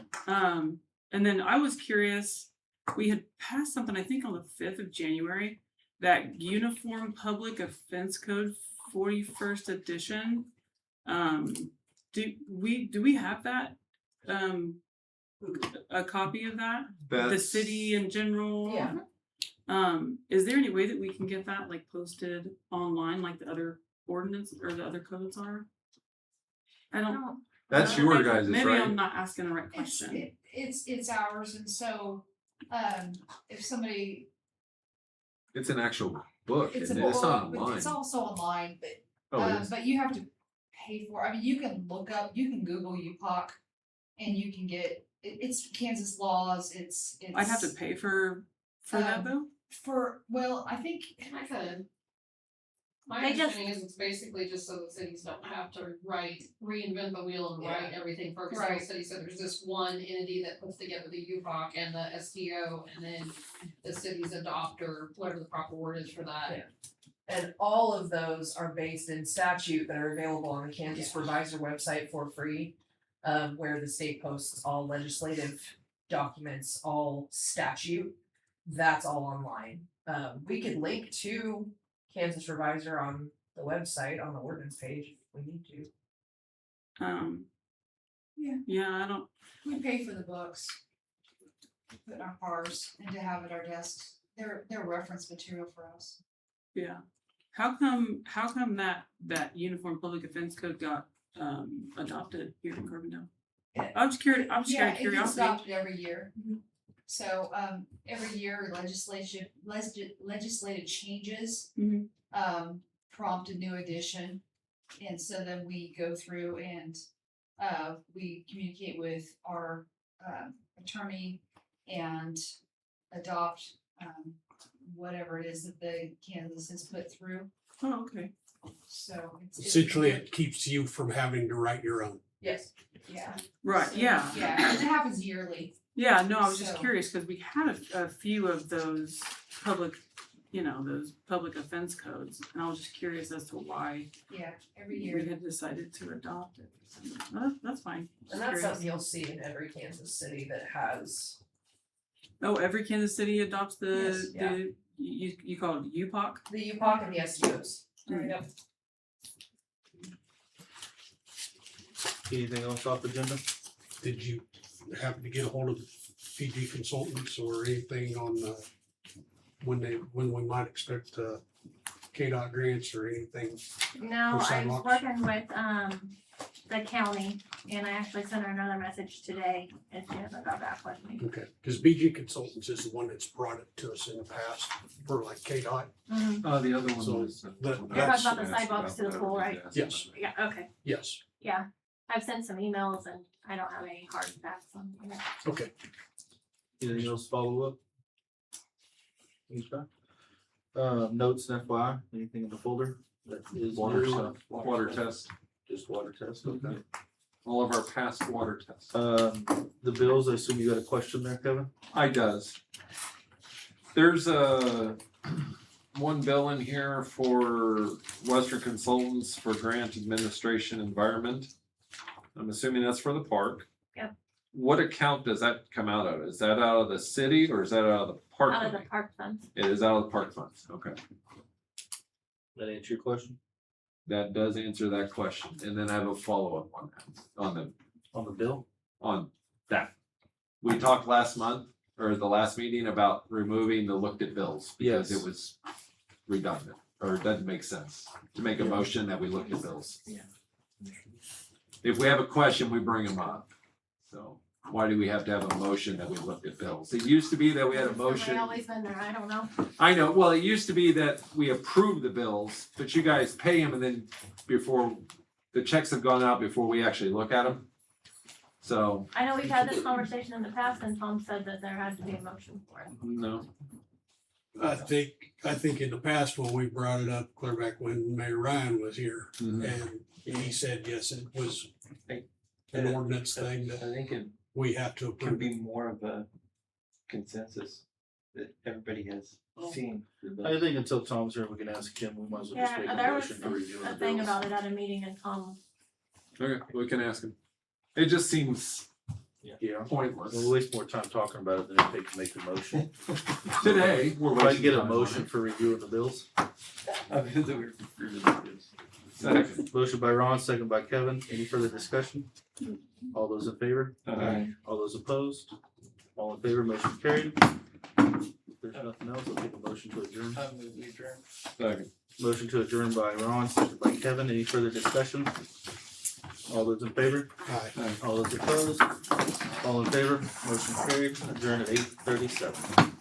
And then I was curious, we had passed something, I think on the 5th of January, that Uniform Public Offense Code 41st edition. Do we have that? A copy of that? The That's- city in general? Yeah. Is there any way that we can get that like posted online like the other ordinance or the other codes are? I don't. That's your guys', Maybe right? I'm not asking the right It's, question. it's ours, and so, if somebody, It's an actual book, it's a isn't it? It's not book, but online. it's also online, but Oh, it is. but you have to pay for, I mean, you can look up, you can Google UPOC and you can get, it's Kansas laws, it's. I'd have to pay for that Um, though? Well, I think, I could. My They just- understanding is it's basically just so the cities don't have to reinvent the wheel and write everything for, because Right. the city said there's this one entity that puts together the UPOC and the STO, and then the cities adopt, or whatever the proper word is for that. And all of those are based in statute that are available on the Kansas Revisor website for free. Where the state posts all legislative documents, all statute, that's all online. We could link to Kansas Revisor on the website, on the ordinance page, if we need to. Yeah, I don't, we pay for the books. Put in our cars and to have at our desks, they're reference material for us. yeah. How come that Uniform Public Offense Code got adopted here in Carbondale? I'm just curious, I'm just out of Yeah, it gets curiosity. adopted every year. So, every year legislative changes, Mhm. prompt a new edition. And so then we go through and, we communicate with our, attorney and adopt, whatever it is that the Kansas has put through. Oh, okay. So it's. Essentially, it keeps you from having to write your own. Yes. Yeah. Right, So, yeah. Yeah, and it happens yearly. Yeah, no, I was just So- curious because we had a few of those public offense codes, and I was just curious as to why Yeah, every we year. had decided to adopt it. So, no, that's fine. Just And that's curious. something you'll see in every Kansas city that has, Oh, every Kansas City adopts Yes, yeah. the you call it UPOC? the UPOC and the STOs. Yep. Anything else off the agenda? Did you happen to get a hold of PG Consultants or anything on, when we might expect, KDOT grants or anything? No, For I was sidewalks. working with the county, and I actually sent her another message today, and she hasn't got back with me. Okay, because BG Consultants is the one that's brought it to us in the past for like KDOT. Mhm. The other one So was. that- You're that's- talking about the sidewalks to the pool, right? Yes, Yeah, okay, yes, yeah, I've sent some emails and I don't have any hard facts on it. okay. Anything else follow up? Okay. Notes and FYI, anything in the folder that is Water new? stuff, water test, Just water test, okay. all of our past water tests. The bills, I assume you got a question there, Kevin? I does. There's one bill in here for Western Consultants for Grant Administration Environment. I'm assuming that's for the park. Yep. What account does that come out of? Is that out of the city or is that out of the park? Out of the money? park funds. It is out of the park funds, okay. That answer your question? That does answer that question, and then I have a follow-up on that, On the bill? on that. We talked last month, or the last meeting, about removing the looked at bills, because Yes. it was redundant, or it doesn't make sense to make a motion that we look at bills. Yeah. If we have a question, we bring them up, so why do we have to have a motion that we looked at bills? It used to be that we had a motion. Somebody always been there, I don't know. I know, well, it used to be that we approve the bills, but you guys pay them and then before, the checks have gone out before we actually look at them. So, I know we've had this conversation in the past and Tom said that there had to be a motion for it. no, I think in the past when we brought it up, clear back when Mayor Ryan was here, Mhm. and he said, yes, it was I- an ordinance thing I that think it we have to can approve. be more of a consensus that everybody has seen. the bill. I think until Tom's here, we can ask him, we might as well just make Yeah, a there was motion for reviewing a the thing bills. about it at a meeting and Tom, okay, we can ask him. It just seems Yeah, pointless. we'll waste more time talking about it than it takes to make the motion. Today, we're If I wasting can get a time on motion it. for reviewing the bills. Second. Motion by Ron, second by Kevin. Any further discussion? All those in favor? Aye. All those opposed? All in favor, motion carried. If there's nothing else, I'll take a motion to adjourn. Second. Motion to adjourn by Ron, second by Kevin. Any further discussion? All those in favor? Aye. All those opposed? All in favor? Motion carried. Adjourn at 8:37.